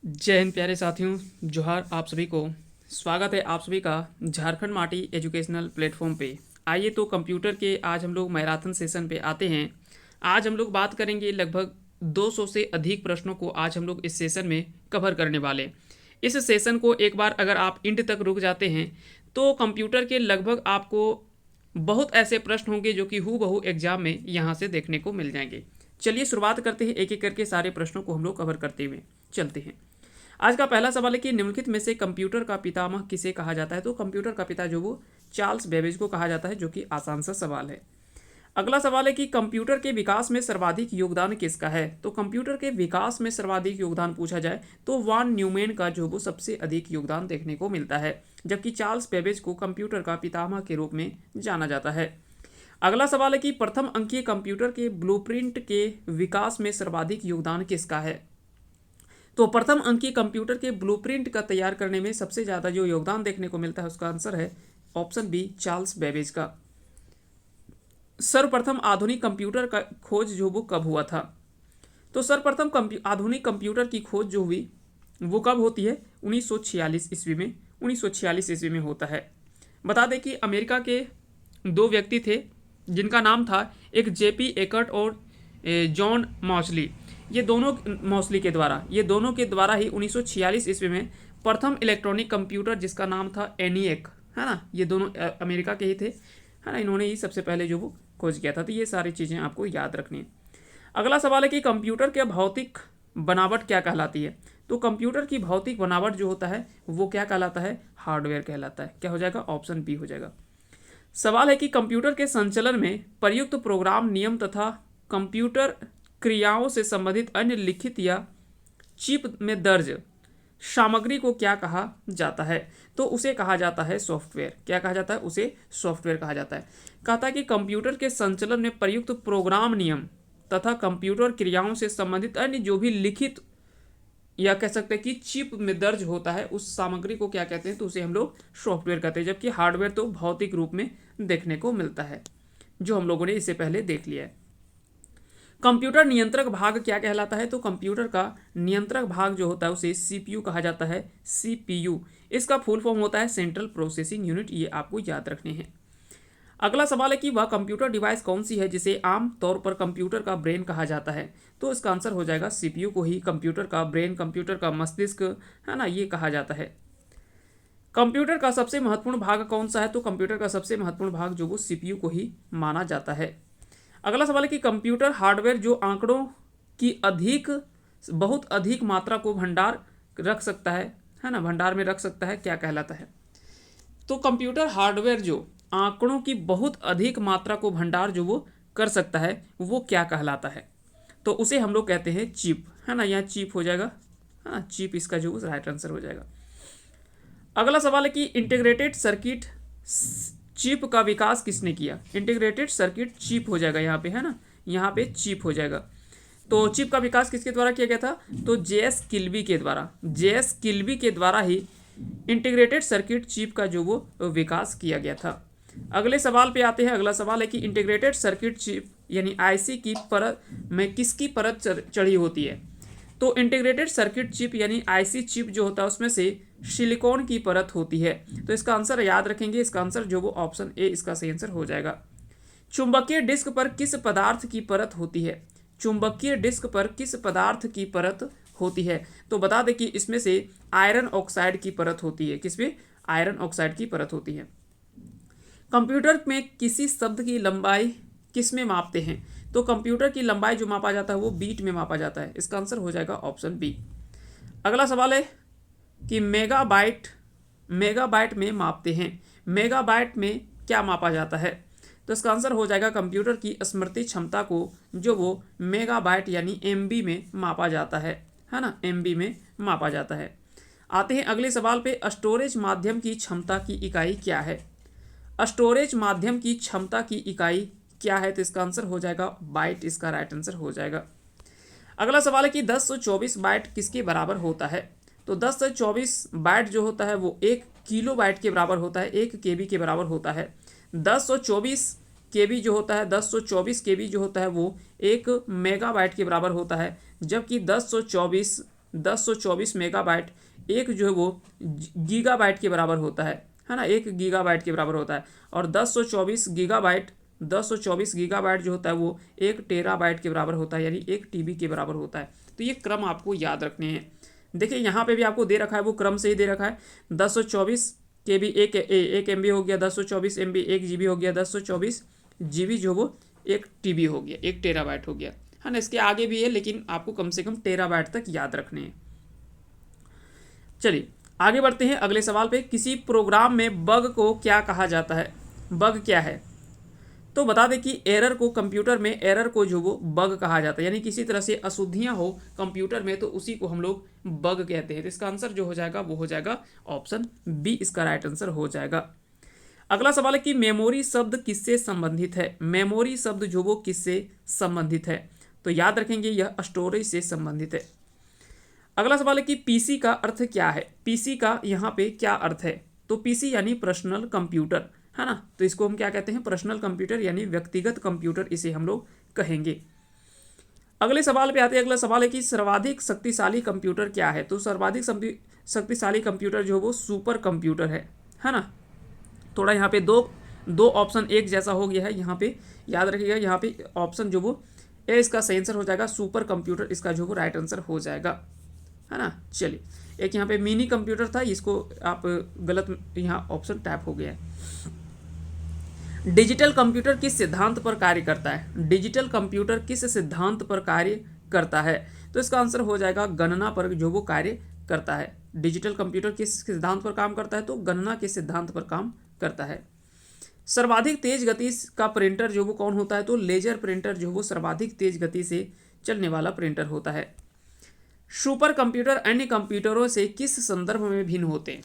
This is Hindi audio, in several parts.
जय हिंद प्यारे साथियों, जोहार आप सभी को। स्वागत है आप सभी का झारखंड माटी एजुकेशनल प्लेटफॉर्म पे। आइए तो कंप्यूटर के आज हम लोग मैराथन सेशन पे आते हैं। आज हम लोग बात करेंगे लगभग 200 से अधिक प्रश्नों को आज हम लोग इस सेशन में कवर करने वाले। इस सेशन को एक बार अगर आप इंड तक रुक जाते हैं तो कंप्यूटर के लगभग आपको बहुत ऐसे प्रश्न होंगे जो कि हूबहू एग्जाम में यहाँ से देखने को मिल जाएंगे। चलिए शुरुआत करते हैं, एक एक करके सारे प्रश्नों को हम लोग कवर करते हुए चलते हैं। आज का पहला सवाल है कि निम्नलिखित में से कंप्यूटर का पितामह किसे कहा जाता है। तो कंप्यूटर का पिता जो वो चार्ल्स बेबेज को कहा जाता है, जो कि आसान सा सवाल है। अगला सवाल है कि कंप्यूटर के विकास में सर्वाधिक योगदान किसका है। तो कंप्यूटर के विकास में सर्वाधिक योगदान पूछा जाए तो वान न्यूमैन का जो वो सबसे अधिक योगदान देखने को मिलता है, जबकि चार्ल्स बेबेज को कंप्यूटर का पितामह के रूप में जाना जाता है। अगला सवाल है कि प्रथम अंकीय कंप्यूटर के ब्लूप्रिंट के विकास में सर्वाधिक योगदान किसका है। तो प्रथम अंकीय कंप्यूटर के ब्लूप्रिंट का तैयार करने में सबसे ज़्यादा जो योगदान देखने को मिलता है उसका आंसर है ऑप्शन बी, चार्ल्स बेबेज का। सर्वप्रथम आधुनिक कंप्यूटर का खोज जो वो कब हुआ था। तो सर्वप्रथम आधुनिक कंप्यूटर की खोज जो हुई वो कब होती है, 1946 ईस्वी में। 1946 ईस्वी में होता है। बता दें कि अमेरिका के दो व्यक्ति थे जिनका नाम था एक जेपी एकर्ट और जॉन मॉसली। ये दोनों के द्वारा ही 1946 ईस्वी में प्रथम इलेक्ट्रॉनिक कंप्यूटर जिसका नाम था एनिएक, है ना, ये दोनों अमेरिका के ही थे, है ना, इन्होंने ही सबसे पहले जो वो खोज किया था। तो ये सारी चीज़ें आपको याद रखनी है। अगला सवाल है कि कंप्यूटर की भौतिक बनावट क्या कहलाती है। तो कंप्यूटर की भौतिक बनावट जो होता है वो क्या कहलाता है, हार्डवेयर कहलाता है। क्या हो जाएगा, ऑप्शन बी हो जाएगा। सवाल है कि कंप्यूटर के संचालन में प्रयुक्त प्रोग्राम, नियम तथा कंप्यूटर क्रियाओं से संबंधित अन्य लिखित या चिप में दर्ज सामग्री को क्या कहा जाता है। तो उसे कहा जाता है सॉफ्टवेयर। क्या कहा जाता है, उसे सॉफ्टवेयर कहा जाता है। कहता है कि कंप्यूटर के संचालन में प्रयुक्त प्रोग्राम, नियम तथा कंप्यूटर क्रियाओं से संबंधित अन्य जो भी लिखित या कह सकते हैं कि चिप में दर्ज होता है उस सामग्री को क्या कहते हैं, तो उसे हम लोग सॉफ्टवेयर कहते हैं। जबकि हार्डवेयर तो भौतिक रूप में देखने को मिलता है, जो हम लोगों ने इससे पहले देख लिया है। कंप्यूटर नियंत्रक भाग क्या कहलाता है। तो कंप्यूटर का नियंत्रक भाग जो होता है उसे सीपीयू कहा जाता है। सीपीयू इसका फुल फॉर्म होता है सेंट्रल प्रोसेसिंग यूनिट। ये आपको याद रखने हैं। अगला सवाल है कि वह कंप्यूटर डिवाइस कौन सी है जिसे आम तौर पर कंप्यूटर का ब्रेन कहा जाता है। तो इसका आंसर हो जाएगा सीपीयू को ही कंप्यूटर का ब्रेन, कंप्यूटर का मस्तिष्क, है ना, ये कहा जाता है। कंप्यूटर का सबसे महत्वपूर्ण भाग कौन सा है। तो कंप्यूटर का सबसे महत्वपूर्ण भाग जो वो सीपीयू को ही माना जाता है। अगला सवाल है कि कंप्यूटर हार्डवेयर जो आंकड़ों की बहुत अधिक मात्रा को भंडार रख सकता है ना, भंडार में रख सकता है, क्या कहलाता है। तो कंप्यूटर हार्डवेयर जो आंकड़ों की बहुत अधिक मात्रा को भंडार जो वो कर सकता है वो क्या कहलाता है। तो उसे हम लोग कहते हैं चिप, है ना, यहाँ चिप हो जाएगा, है ना, चिप इसका जो राइट आंसर हो जाएगा। अगला सवाल है कि इंटीग्रेटेड सर्किट चिप का विकास किसने किया। इंटीग्रेटेड सर्किट चिप हो जाएगा यहाँ पे, है ना, यहाँ पे चिप हो जाएगा। तो चिप का विकास किसके द्वारा किया गया था। तो जेएस किल्बी के द्वारा ही इंटीग्रेटेड सर्किट चिप का जो वो विकास किया गया था। अगले सवाल पे आते हैं। अगला सवाल है कि इंटीग्रेटेड सर्किट चिप यानी आईसी की परत में किसकी परत चढ़ी होती है। तो इंटीग्रेटेड सर्किट चिप यानी आईसी चिप जो होता है उसमें से सिलिकॉन की परत होती है। तो इसका आंसर याद रखेंगे, इसका आंसर जो वो ऑप्शन ए इसका सही आंसर हो जाएगा। चुंबकीय डिस्क पर किस पदार्थ की परत होती है। चुंबकीय डिस्क पर किस पदार्थ की परत होती है। तो बता दें कि इसमें से आयरन ऑक्साइड की परत होती है। किसमें, आयरन ऑक्साइड की परत होती है। कंप्यूटर में किसी शब्द की लंबाई किस में मापते हैं। तो कंप्यूटर की लंबाई जो मापा जाता है वो बीट में मापा जाता है। इसका आंसर हो जाएगा ऑप्शन बी। अगला सवाल है कि मेगाबाइट में मापते हैं। मेगाबाइट में क्या मापा जाता है। तो इसका आंसर हो जाएगा कंप्यूटर की स्मृति क्षमता को जो वो मेगाबाइट यानी एमबी में मापा जाता है ना, एमबी में मापा जाता है। आते हैं अगले सवाल पे। स्टोरेज माध्यम की क्षमता की इकाई क्या है। स्टोरेज माध्यम की क्षमता की इकाई क्या है। तो इसका आंसर हो जाएगा बाइट, इसका राइट आंसर हो जाएगा। अगला सवाल है कि 1024 बाइट किसके बराबर होता है। तो 1024 बाइट जो होता है वो 1 किलो बाइट के बराबर होता है, 1 केबी के बराबर होता है। 1024 केबी जो होता है, 1024 केबी जो होता है वो 1 मेगाबाइट के बराबर होता है। जबकि 1024 1024 मेगाबाइट एक जो है वो गीगाबाइट के बराबर होता है ना, 1 गीगाबाइट के बराबर होता है। और 1024 गीगाबाइट जो होता है वो 1 टेराबाइट के बराबर होता है, यानी 1 टीबी के बराबर होता है। तो ये क्रम आपको याद रखने हैं। देखिए यहाँ पे भी आपको दे रखा है, वो क्रम से ही दे रखा है। 1024 KB एक MB हो गया, 1024 MB 1 GB हो गया, 1024 GB जो वो 1 TB हो गया, 1 टेराबाइट हो गया, है ना। इसके आगे भी है लेकिन आपको कम से कम टेराबाइट तक याद रखने हैं। चलिए आगे बढ़ते हैं अगले सवाल पे। किसी प्रोग्राम में बग को क्या कहा जाता है? बग क्या है? तो बता दें कि एरर को, कंप्यूटर में एरर को जो वो बग कहा जाता है, यानी किसी तरह से अशुद्धियां हो कंप्यूटर में तो उसी को हम लोग बग कहते हैं। तो इसका आंसर जो हो जाएगा वो हो जाएगा ऑप्शन बी, इसका राइट आंसर हो जाएगा। अगला सवाल है कि मेमोरी शब्द किससे संबंधित है? मेमोरी शब्द जो वो किससे संबंधित है? तो याद रखेंगे यह स्टोरेज से संबंधित है। अगला सवाल है कि पीसी का अर्थ क्या है? पीसी का यहाँ पे क्या अर्थ है? तो पीसी यानी पर्सनल कंप्यूटर, है ना। तो इसको हम क्या कहते हैं? पर्सनल कंप्यूटर यानी व्यक्तिगत कंप्यूटर इसे हम लोग कहेंगे। अगले सवाल पे आते हैं। अगला सवाल है कि सर्वाधिक शक्तिशाली कंप्यूटर क्या है? तो सर्वाधिक शक्तिशाली कंप्यूटर जो वो सुपर कंप्यूटर है ना। थोड़ा यहाँ पे दो ऑप्शन एक जैसा हो गया है, यहाँ पे याद रखिएगा। यहाँ पे ऑप्शन जो वो ए इसका सही आंसर हो जाएगा, सुपर कंप्यूटर इसका जो वो राइट आंसर हो जाएगा, है ना। चलिए एक यहाँ पे मिनी कंप्यूटर था, इसको आप गलत, यहाँ ऑप्शन टैप हो गया है। डिजिटल कंप्यूटर किस सिद्धांत पर कार्य करता है? डिजिटल कंप्यूटर किस सिद्धांत पर कार्य करता है? तो इसका आंसर हो जाएगा गणना पर जो वो कार्य करता है। डिजिटल कंप्यूटर किस सिद्धांत पर काम करता है? तो गणना के सिद्धांत पर काम करता है। सर्वाधिक तेज गति का प्रिंटर जो वो कौन होता है? तो लेजर प्रिंटर जो वो सर्वाधिक तेज गति से चलने वाला प्रिंटर होता है। सुपर कंप्यूटर अन्य कंप्यूटरों से किस संदर्भ में भिन्न होते हैं?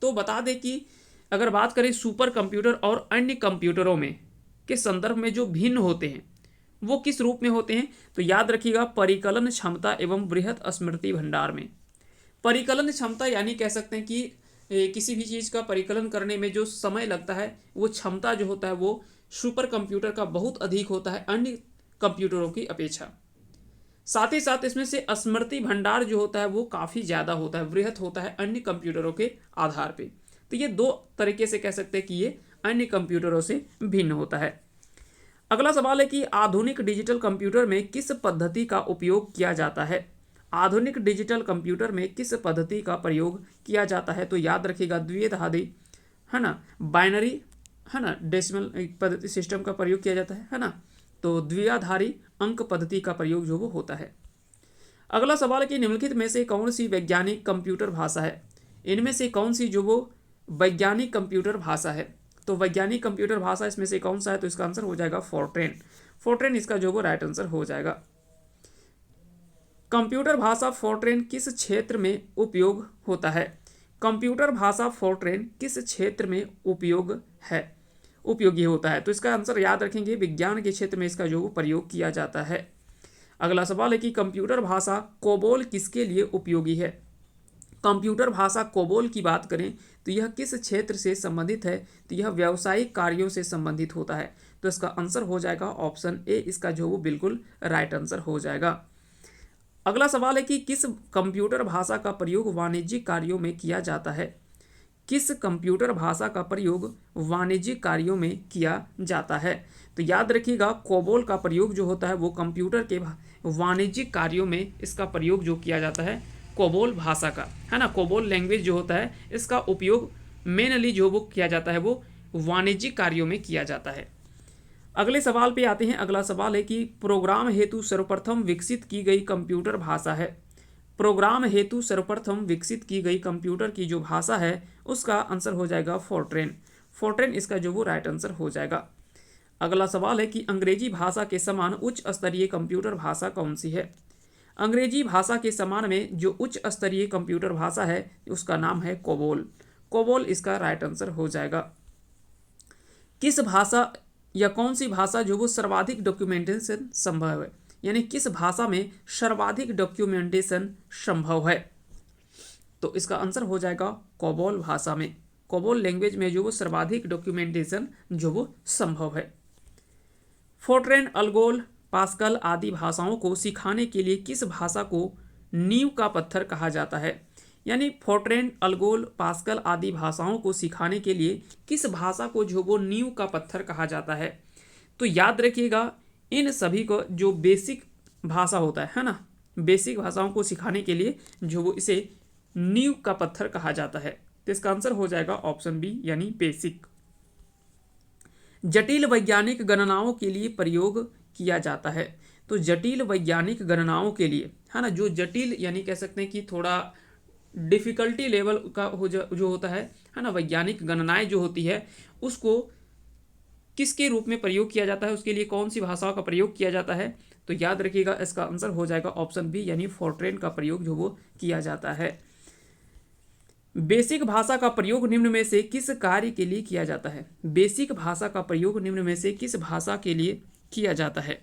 तो बता दें कि अगर बात करें सुपर कंप्यूटर और अन्य कंप्यूटरों में के संदर्भ में जो भिन्न होते हैं वो किस रूप में होते हैं? तो याद रखिएगा परिकलन क्षमता एवं बृहत स्मृति भंडार में। परिकलन क्षमता यानी कह सकते हैं कि किसी भी चीज़ का परिकलन करने में जो समय लगता है वो क्षमता जो होता है वो सुपर कंप्यूटर का बहुत अधिक होता है अन्य कंप्यूटरों की अपेक्षा। साथ ही साथ इसमें से स्मृति भंडार जो होता है वो काफ़ी ज़्यादा होता है, बृहत होता है अन्य कंप्यूटरों के आधार पे। तो ये दो तरीके से कह सकते हैं कि ये अन्य कंप्यूटरों से भिन्न होता है। अगला सवाल है कि आधुनिक डिजिटल कंप्यूटर में किस पद्धति का उपयोग किया जाता है? आधुनिक डिजिटल कंप्यूटर में किस पद्धति का प्रयोग किया जाता है? तो याद रखिएगा द्विआधारी, है ना, बाइनरी, है ना, डेसिमल पद्धति सिस्टम का प्रयोग किया जाता है ना। तो द्विआधारी अंक पद्धति का प्रयोग जो वो होता है। अगला सवाल है कि निम्नलिखित में से कौन सी वैज्ञानिक कंप्यूटर भाषा है? इनमें से कौन सी जो वो वैज्ञानिक कंप्यूटर भाषा है? तो वैज्ञानिक कंप्यूटर भाषा इसमें से कौन सा है? तो इसका आंसर हो जाएगा फोर्ट्रेन। फोर्ट्रेन इसका जो वो राइट आंसर हो जाएगा। कंप्यूटर भाषा फोर्ट्रेन किस क्षेत्र में उपयोग होता है? कंप्यूटर भाषा फोर्ट्रेन किस क्षेत्र में उपयोगी होता है? तो इसका आंसर याद रखेंगे विज्ञान के क्षेत्र में इसका जो प्रयोग किया जाता है। अगला सवाल है कि कंप्यूटर भाषा कोबोल किसके लिए उपयोगी है? कंप्यूटर भाषा कोबोल की बात करें तो यह किस क्षेत्र से संबंधित है? तो यह व्यावसायिक कार्यों से संबंधित होता है। तो इसका आंसर हो जाएगा ऑप्शन ए, इसका जो वो बिल्कुल राइट आंसर हो जाएगा। अगला सवाल है कि किस कंप्यूटर भाषा का प्रयोग वाणिज्यिक कार्यों में किया जाता है? किस कंप्यूटर भाषा का प्रयोग वाणिज्यिक कार्यों में किया जाता है? तो याद रखिएगा कोबोल का प्रयोग जो होता है वो कंप्यूटर के वाणिज्यिक कार्यों में इसका प्रयोग जो किया जाता है कोबोल भाषा का, है ना। कोबोल लैंग्वेज जो होता है इसका उपयोग मेनली जो वो किया जाता है वो वाणिज्यिक कार्यों में किया जाता है। अगले सवाल पे आते हैं। अगला सवाल है कि प्रोग्राम हेतु सर्वप्रथम विकसित की गई कंप्यूटर भाषा है। प्रोग्राम हेतु सर्वप्रथम विकसित की गई कंप्यूटर की जो भाषा है उसका आंसर हो जाएगा फोर्ट्रेन। फोर्ट्रेन इसका जो वो राइट आंसर हो जाएगा। अगला सवाल है कि अंग्रेजी भाषा के समान उच्च स्तरीय कंप्यूटर भाषा कौन सी है? अंग्रेजी भाषा के समान में जो उच्च स्तरीय कंप्यूटर भाषा है उसका नाम है कोबोल। कोबोल इसका राइट आंसर हो जाएगा। किस भाषा या कौन सी भाषा जो वो सर्वाधिक डॉक्यूमेंटेशन संभव है? यानी किस भाषा में सर्वाधिक डॉक्यूमेंटेशन संभव है? तो इसका आंसर हो जाएगा कोबोल भाषा में। कोबोल लैंग्वेज में जो वो सर्वाधिक डॉक्यूमेंटेशन जो वो संभव है। फोर्ट्रेन, अल्गोल, पास्कल आदि भाषाओं को सिखाने के लिए किस भाषा को नींव का पत्थर कहा जाता है। यानी फोर्ट्रेन, अल्गोल, पास्कल आदि भाषाओं को सिखाने के लिए किस भाषा को जो वो नींव का पत्थर कहा जाता है? तो याद रखिएगा, इन सभी को जो बेसिक भाषा होता है ना, बेसिक भाषाओं को सिखाने के लिए जो वो इसे नींव का पत्थर कहा जाता है। तो इसका आंसर हो जाएगा ऑप्शन बी यानी बेसिक। जटिल वैज्ञानिक गणनाओं के लिए प्रयोग किया जाता है। तो जटिल वैज्ञानिक गणनाओं के लिए, है ना, जो जटिल यानी कह सकते हैं कि थोड़ा डिफिकल्टी लेवल का जो होता है ना, वैज्ञानिक गणनाएं जो होती है उसको किसके रूप में प्रयोग किया जाता है, उसके लिए कौन सी भाषाओं का प्रयोग किया जाता है? तो याद रखिएगा, इसका आंसर हो जाएगा ऑप्शन बी यानी फोर्ट्रेन का प्रयोग जो वो किया जाता है। बेसिक भाषा का प्रयोग निम्न में से किस कार्य के लिए किया जाता है? बेसिक भाषा का प्रयोग निम्न में से किस भाषा के लिए किया जाता है?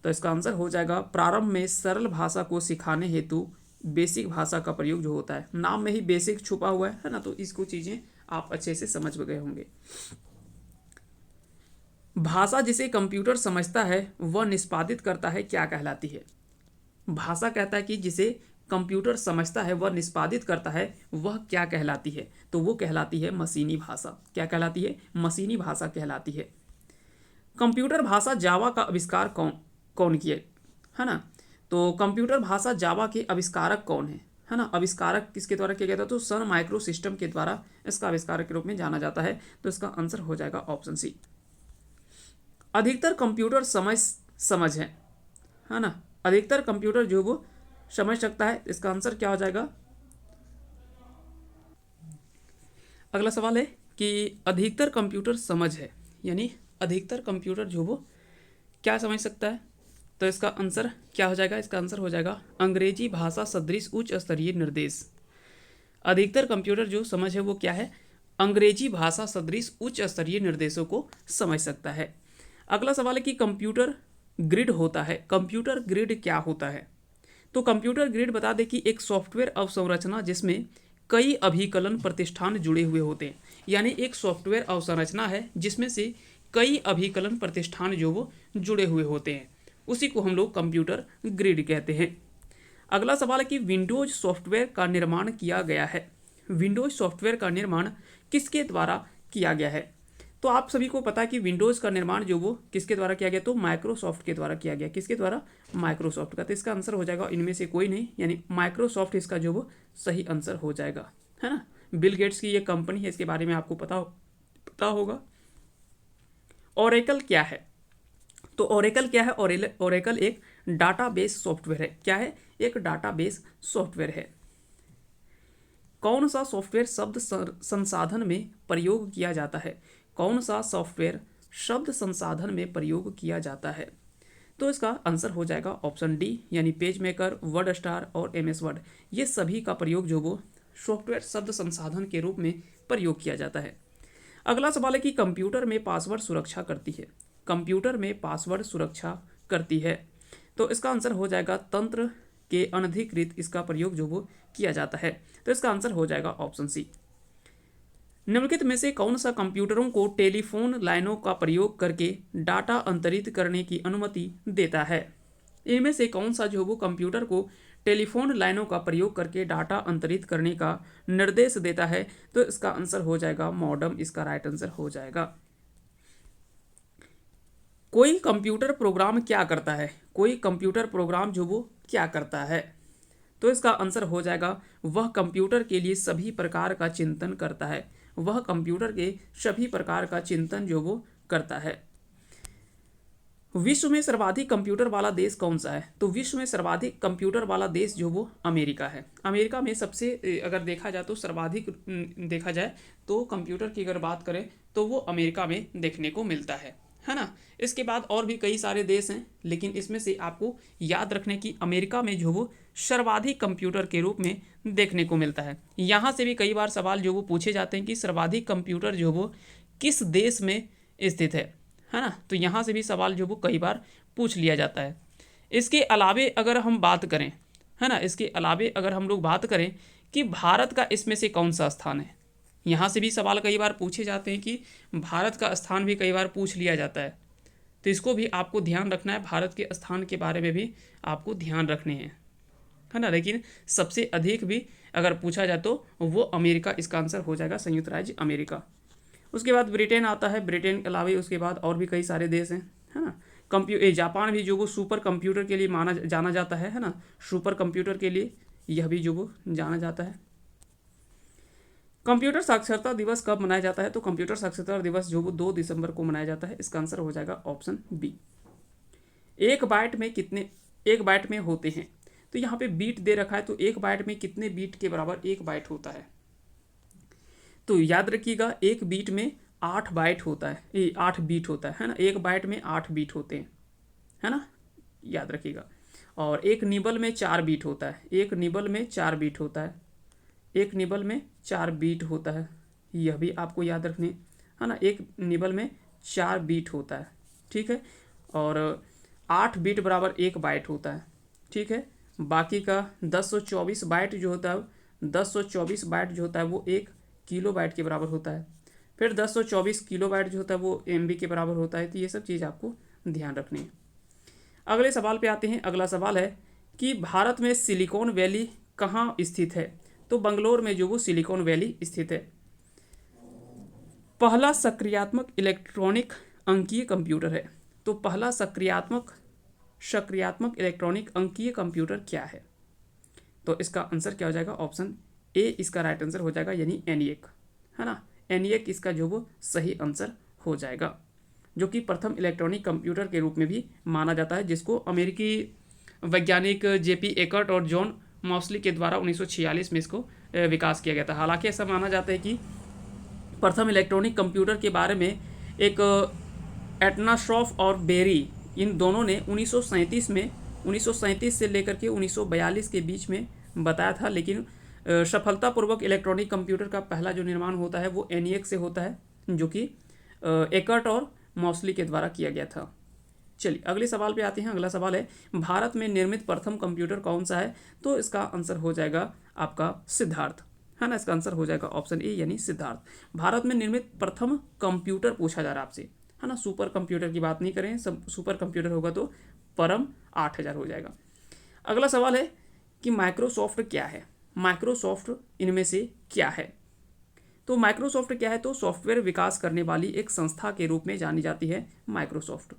तो इसका आंसर हो जाएगा प्रारंभ में सरल भाषा को सिखाने हेतु बेसिक भाषा का प्रयोग जो होता है। नाम में ही बेसिक छुपा हुआ है ना, तो इसको चीजें आप अच्छे से समझ गए होंगे। भाषा जिसे कंप्यूटर समझता है वह निष्पादित करता है क्या कहलाती है? भाषा कहता है कि जिसे कंप्यूटर समझता है वह निष्पादित करता है, वह क्या कहलाती है? तो वो कहलाती है मशीनी भाषा। क्या कहलाती है? मशीनी भाषा कहलाती है। कंप्यूटर भाषा जावा का आविष्कार कौन किया, है ना? तो कंप्यूटर भाषा जावा के आविष्कारक कौन है ना? आविष्कारक किसके द्वारा किया गया था? तो सन माइक्रो सिस्टम के द्वारा इसका आविष्कारक के रूप में जाना जाता है। तो इसका आंसर हो जाएगा ऑप्शन सी। अधिकतर कंप्यूटर समझ है ना? अधिकतर कंप्यूटर जो वो समझ सकता है। इसका आंसर क्या हो जाएगा? अगला सवाल है कि अधिकतर कंप्यूटर समझ है, यानी अधिकतर कंप्यूटर जो वो क्या समझ सकता है? तो इसका आंसर क्या हो जाएगा? इसका आंसर हो जाएगा अंग्रेजी भाषा सदृश उच्च स्तरीय निर्देश। अधिकतर कंप्यूटर जो समझ है वो क्या है? अंग्रेजी भाषा सदृश उच्च स्तरीय निर्देशों को समझ सकता है। अगला सवाल है कि कंप्यूटर ग्रिड होता है। कंप्यूटर ग्रिड क्या होता है? तो कंप्यूटर ग्रिड बता दें कि एक सॉफ्टवेयर अवसंरचना जिसमें कई अभिकलन प्रतिष्ठान जुड़े हुए होते हैं। यानी एक सॉफ्टवेयर अवसंरचना है जिसमें से कई अभिकलन प्रतिष्ठान जो वो जुड़े हुए होते हैं, उसी को हम लोग कंप्यूटर ग्रिड कहते हैं। अगला सवाल है कि विंडोज सॉफ्टवेयर का निर्माण किया गया है। विंडोज सॉफ्टवेयर का निर्माण किसके द्वारा किया गया है? तो आप सभी को पता है कि विंडोज़ का निर्माण जो वो किसके द्वारा किया गया? तो माइक्रोसॉफ्ट के द्वारा किया गया। किसके द्वारा? माइक्रोसॉफ्ट का। तो इसका आंसर हो जाएगा इनमें से कोई नहीं, यानी माइक्रोसॉफ्ट इसका जो वो सही आंसर हो जाएगा, है ना? बिल गेट्स की ये कंपनी है, इसके बारे में आपको पता होगा। ओरेकल क्या है? तो ओरेकल क्या है? ओरेकल एक डाटाबेस सॉफ्टवेयर है। क्या है? एक डाटाबेस सॉफ्टवेयर है। कौन सा सॉफ्टवेयर शब्द संसाधन में प्रयोग किया जाता है? कौन सा सॉफ्टवेयर शब्द संसाधन में प्रयोग किया जाता है? तो इसका आंसर हो जाएगा ऑप्शन डी यानी पेज मेकर, वर्ड स्टार और एमएस वर्ड। ये सभी का प्रयोग जो वो सॉफ्टवेयर शब्द संसाधन के रूप में प्रयोग किया जाता है। अगला सवाल है कि कंप्यूटर में पासवर्ड सुरक्षा करती है। कंप्यूटर में पासवर्ड सुरक्षा करती है। तो इसका आंसर हो जाएगा तंत्र के अनधिकृत इसका प्रयोग जो वो किया जाता है। तो इसका आंसर हो जाएगा ऑप्शन सी। निम्नलिखित में से कौन सा कंप्यूटरों को टेलीफोन लाइनों का प्रयोग करके डाटा अंतरित करने की अनुमति देता है? इनमें से कौन सा जो वो कंप्यूटर को टेलीफोन लाइनों का प्रयोग करके डाटा अंतरित करने का निर्देश देता है? तो इसका आंसर हो जाएगा मॉडम, इसका राइट आंसर हो जाएगा। कोई कंप्यूटर प्रोग्राम क्या करता है? कोई कंप्यूटर प्रोग्राम जो वो क्या करता है? तो इसका आंसर हो जाएगा वह कंप्यूटर के लिए सभी प्रकार का चिंतन करता है। वह कंप्यूटर के सभी प्रकार का चिंतन जो वो करता है। विश्व में सर्वाधिक कंप्यूटर वाला देश कौन सा है? तो विश्व में सर्वाधिक कंप्यूटर वाला देश जो वो अमेरिका है। अमेरिका में सबसे अगर देखा जाए तो सर्वाधिक देखा जाए तो कंप्यूटर की अगर बात करें तो वो अमेरिका में देखने को मिलता है ना? इसके बाद और भी कई सारे देश हैं, लेकिन इसमें से आपको याद रखने की अमेरिका में जो वो सर्वाधिक कंप्यूटर के रूप में देखने को मिलता है। यहाँ से भी कई बार सवाल जो वो पूछे जाते हैं कि सर्वाधिक कंप्यूटर जो वो किस देश में स्थित है ना? तो यहाँ से भी सवाल जो वो कई बार पूछ लिया जाता है। इसके अलावे अगर हम बात करें, है ना, इसके अलावे अगर हम लोग बात करें कि भारत का इसमें से कौन सा स्थान है, यहाँ से भी सवाल कई बार पूछे जाते हैं कि भारत का स्थान भी कई बार पूछ लिया जाता है। तो इसको भी आपको ध्यान रखना है, भारत के स्थान के बारे में भी आपको ध्यान रखने हैं। है ना, लेकिन सबसे अधिक भी अगर पूछा जाए तो वो अमेरिका इसका आंसर हो जाएगा, संयुक्त राज्य अमेरिका। उसके बाद ब्रिटेन आता है, ब्रिटेन के अलावा उसके बाद और भी कई सारे देश हैं, है ना। जापान भी जो वो सुपर कंप्यूटर के लिए जाना जाता है ना, सुपर कंप्यूटर के लिए यह भी जो वो जाना जाता है। कंप्यूटर साक्षरता दिवस कब मनाया जाता है? तो कंप्यूटर साक्षरता दिवस जो वो 2 दिसंबर को मनाया जाता है। इसका आंसर हो जाएगा ऑप्शन बी। एक बाइट में होते हैं, तो यहाँ पे बीट दे रखा है, तो एक बाइट में कितने बीट के बराबर एक बाइट होता है? तो याद रखिएगा, एक बीट में 8 बाइट होता है, ये 8 बीट होता है ना, एक बाइट में 8 बीट होते हैं, है ना, याद रखिएगा। और एक निबल में 4 बीट होता है, एक निबल में 4 बीट होता है, एक निबल में 4 बीट होता है, यह भी आपको याद रखने, है ना, एक निबल में 4 बीट होता है, ठीक है। और 8 बीट बराबर एक बाइट होता है, ठीक है। बाकी का 1024 बाइट जो होता है, 1024 बाइट जो होता है वो 1 किलो बाइट के बराबर होता है। फिर 1024 किलो बाइट जो होता है वो MB के बराबर होता है। तो ये सब चीज़ आपको ध्यान रखनी है। अगले सवाल पे आते हैं। अगला सवाल है कि भारत में सिलिकॉन वैली कहाँ स्थित है? तो बंगलोर में जो वो सिलिकॉन वैली स्थित है। पहला सक्रियात्मक इलेक्ट्रॉनिक अंकीय कंप्यूटर है। तो पहला सक्रियात्मक इलेक्ट्रॉनिक अंकीय कंप्यूटर क्या है? तो इसका आंसर क्या हो जाएगा? ऑप्शन ए इसका राइट आंसर हो जाएगा, यानी ENIAC, है ना। ENIAC इसका जो वो सही आंसर हो जाएगा, जो कि प्रथम इलेक्ट्रॉनिक कंप्यूटर के रूप में भी माना जाता है, जिसको अमेरिकी वैज्ञानिक JP एकर्ट और जॉन मॉसली के द्वारा 1946 में इसको विकास किया गया था। हालांकि ऐसा माना जाता है कि प्रथम इलेक्ट्रॉनिक कंप्यूटर के बारे में एक एटनाश्रॉफ और बेरी, इन दोनों ने 1937 से लेकर के 1942 के बीच में बताया था। लेकिन सफलतापूर्वक इलेक्ट्रॉनिक कंप्यूटर का पहला जो निर्माण होता है वो ENIAC से होता है, जो कि एकर्ट और मॉसली के द्वारा किया गया था। चलिए अगले सवाल पे आते हैं। अगला सवाल है, भारत में निर्मित प्रथम कंप्यूटर कौन सा है? तो इसका आंसर हो जाएगा आपका सिद्धार्थ, है ना। इसका आंसर हो जाएगा ऑप्शन ए, यानी सिद्धार्थ। भारत में निर्मित प्रथम कंप्यूटर पूछा जा रहा है आपसे, है ना। सुपर कंप्यूटर की बात नहीं करें, सब सुपर कंप्यूटर होगा तो परम 8000 हो जाएगा। अगला सवाल है कि माइक्रोसॉफ्ट क्या है? माइक्रोसॉफ्ट इनमें से क्या है? तो माइक्रोसॉफ्ट क्या है? तो सॉफ्टवेयर विकास करने वाली एक संस्था के रूप में जानी जाती है माइक्रोसॉफ्ट।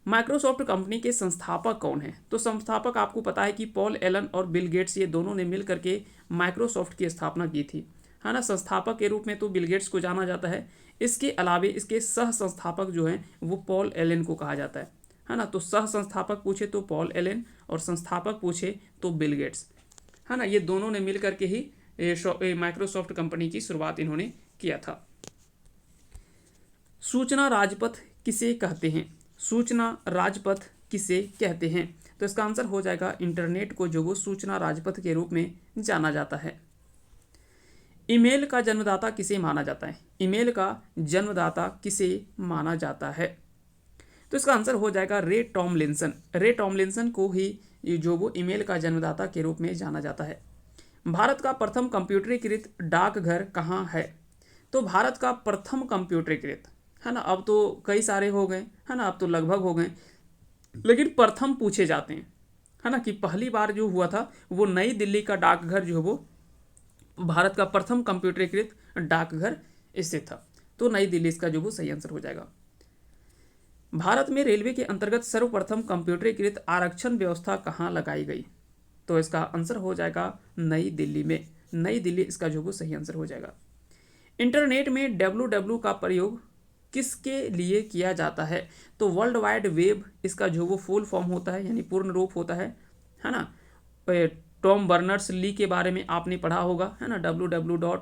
माइक्रोसॉफ्ट कंपनी के संस्थापक कौन है? तो संस्थापक आपको पता है कि पॉल एलन और बिल गेट्स, ये दोनों ने मिल करके माइक्रोसॉफ्ट की स्थापना की थी, है ना। संस्थापक के रूप में तो बिल गेट्स को जाना जाता है। इसके अलावे इसके सह संस्थापक जो हैं वो पॉल एलन को कहा जाता है ना। तो सह संस्थापक पूछे तो पॉल एलन और संस्थापक पूछे तो बिल गेट्स, है ना। ये दोनों ने मिल करके ही माइक्रोसॉफ्ट कंपनी की शुरुआत इन्होंने किया था। सूचना राजपथ किसे कहते हैं? सूचना राजपथ किसे कहते हैं? तो इसका आंसर हो जाएगा इंटरनेट को जो वो सूचना राजपथ के रूप में जाना जाता है। ईमेल का जन्मदाता किसे माना जाता है? ईमेल का जन्मदाता किसे माना जाता है? तो इसका आंसर हो जाएगा रे टॉमलिंसन। रे टॉमलिंसन को ही जो वो ईमेल का जन्मदाता के रूप में जाना जाता है। भारत का प्रथम कंप्यूटरीकृत डाकघर कहाँ है? तो भारत का प्रथम कंप्यूटरीकृत, है ना, अब तो कई सारे हो गए, है ना, अब तो लगभग हो गए, लेकिन प्रथम पूछे जाते हैं, है ना, कि पहली बार जो हुआ था वो नई दिल्ली का डाकघर जो है वो भारत का प्रथम कंप्यूटरीकृत डाकघर स्थित था। तो नई दिल्ली इसका जो वो सही आंसर हो जाएगा। भारत में रेलवे के अंतर्गत सर्वप्रथम कंप्यूटरीकृत आरक्षण व्यवस्था कहाँ लगाई गई? तो इसका आंसर हो जाएगा नई दिल्ली में। नई दिल्ली इसका जो वो सही आंसर हो जाएगा। इंटरनेट में www का प्रयोग किसके लिए किया जाता है? तो वर्ल्ड वाइड वेब इसका जो वो फुल फॉर्म होता है, यानी पूर्ण रूप होता है ना। टॉम बर्नर्स ली के बारे में आपने पढ़ा होगा, है ना, www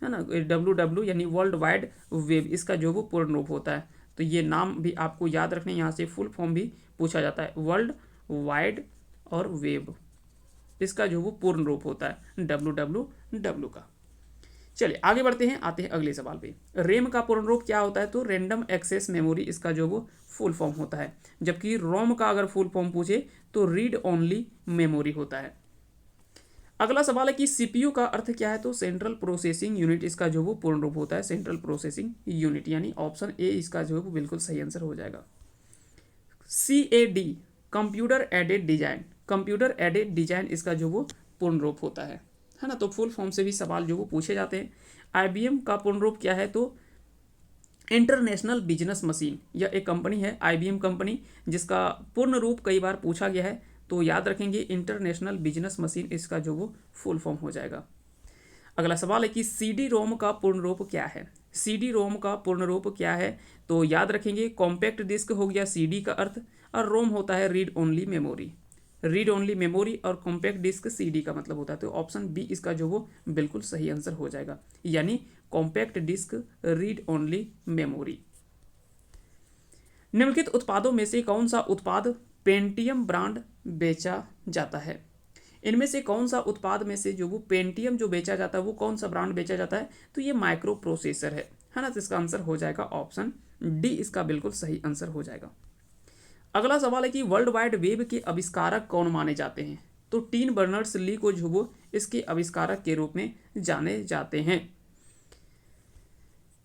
है ना, www यानी वर्ल्ड वाइड वेब, इसका जो वो पूर्ण रूप होता है। तो ये नाम भी आपको याद रखने, यहाँ से फुल फॉर्म भी पूछा जाता है, वर्ल्ड वाइड और वेब, इसका जो वो पूर्ण रूप होता है www का। चलिए आगे बढ़ते हैं, आते हैं अगले सवाल पे। रैम का पूर्ण रूप क्या होता है? तो रैंडम एक्सेस मेमोरी इसका जो वो फुल फॉर्म होता है, जबकि रोम का अगर फुल फॉर्म पूछे तो रीड ओनली मेमोरी होता है। अगला सवाल है कि CPU का अर्थ क्या है? तो सेंट्रल प्रोसेसिंग यूनिट इसका जो वो पूर्ण रूप होता है, सेंट्रल प्रोसेसिंग यूनिट, यानी ऑप्शन ए इसका जो है वो बिल्कुल सही आंसर हो जाएगा। CAD computer aided design, computer aided design इसका जो वो पूर्ण रूप होता है ना। तो फुल फॉर्म से भी सवाल जो वो पूछे जाते हैं। आईबीएम का पूर्ण रूप क्या है, तो इंटरनेशनल बिजनेस मशीन। यह एक कंपनी है आईबीएम कंपनी, जिसका पूर्ण रूप कई बार पूछा गया है, तो याद रखेंगे इंटरनेशनल बिजनेस मशीन इसका जो वो फुल फॉर्म हो जाएगा। अगला सवाल है कि सीडी रोम का पूर्ण रूप क्या है। सीडी रोम का पूर्ण रूप क्या है, तो याद रखेंगे कॉम्पैक्ट डिस्क हो गया सीडी का अर्थ, और रोम होता है read only memory. Read only memory और कॉम्पैक्ट डिस्क सीडी का मतलब होता है, तो ऑप्शन बी इसका जो वो बिल्कुल सही आंसर हो जाएगा, यानी compact disc read only memory. निम्नलिखित उत्पादों में से कौन सा उत्पाद पेंटियम ब्रांड बेचा जाता है। इनमें से कौन सा उत्पाद में से जो वो पेंटियम जो बेचा जाता है वो कौन सा ब्रांड बेचा जाता है, तो ये माइक्रो प्रोसेसर है ना। तो इसका आंसर हो जाएगा ऑप्शन डी, इसका बिल्कुल सही आंसर हो जाएगा। अगला सवाल है कि वर्ल्ड वाइड वेब के आविष्कारक कौन माने जाते हैं, तो टिम बर्नर्स ली को जो वो इसके आविष्कारक के रूप में जाने जाते हैं।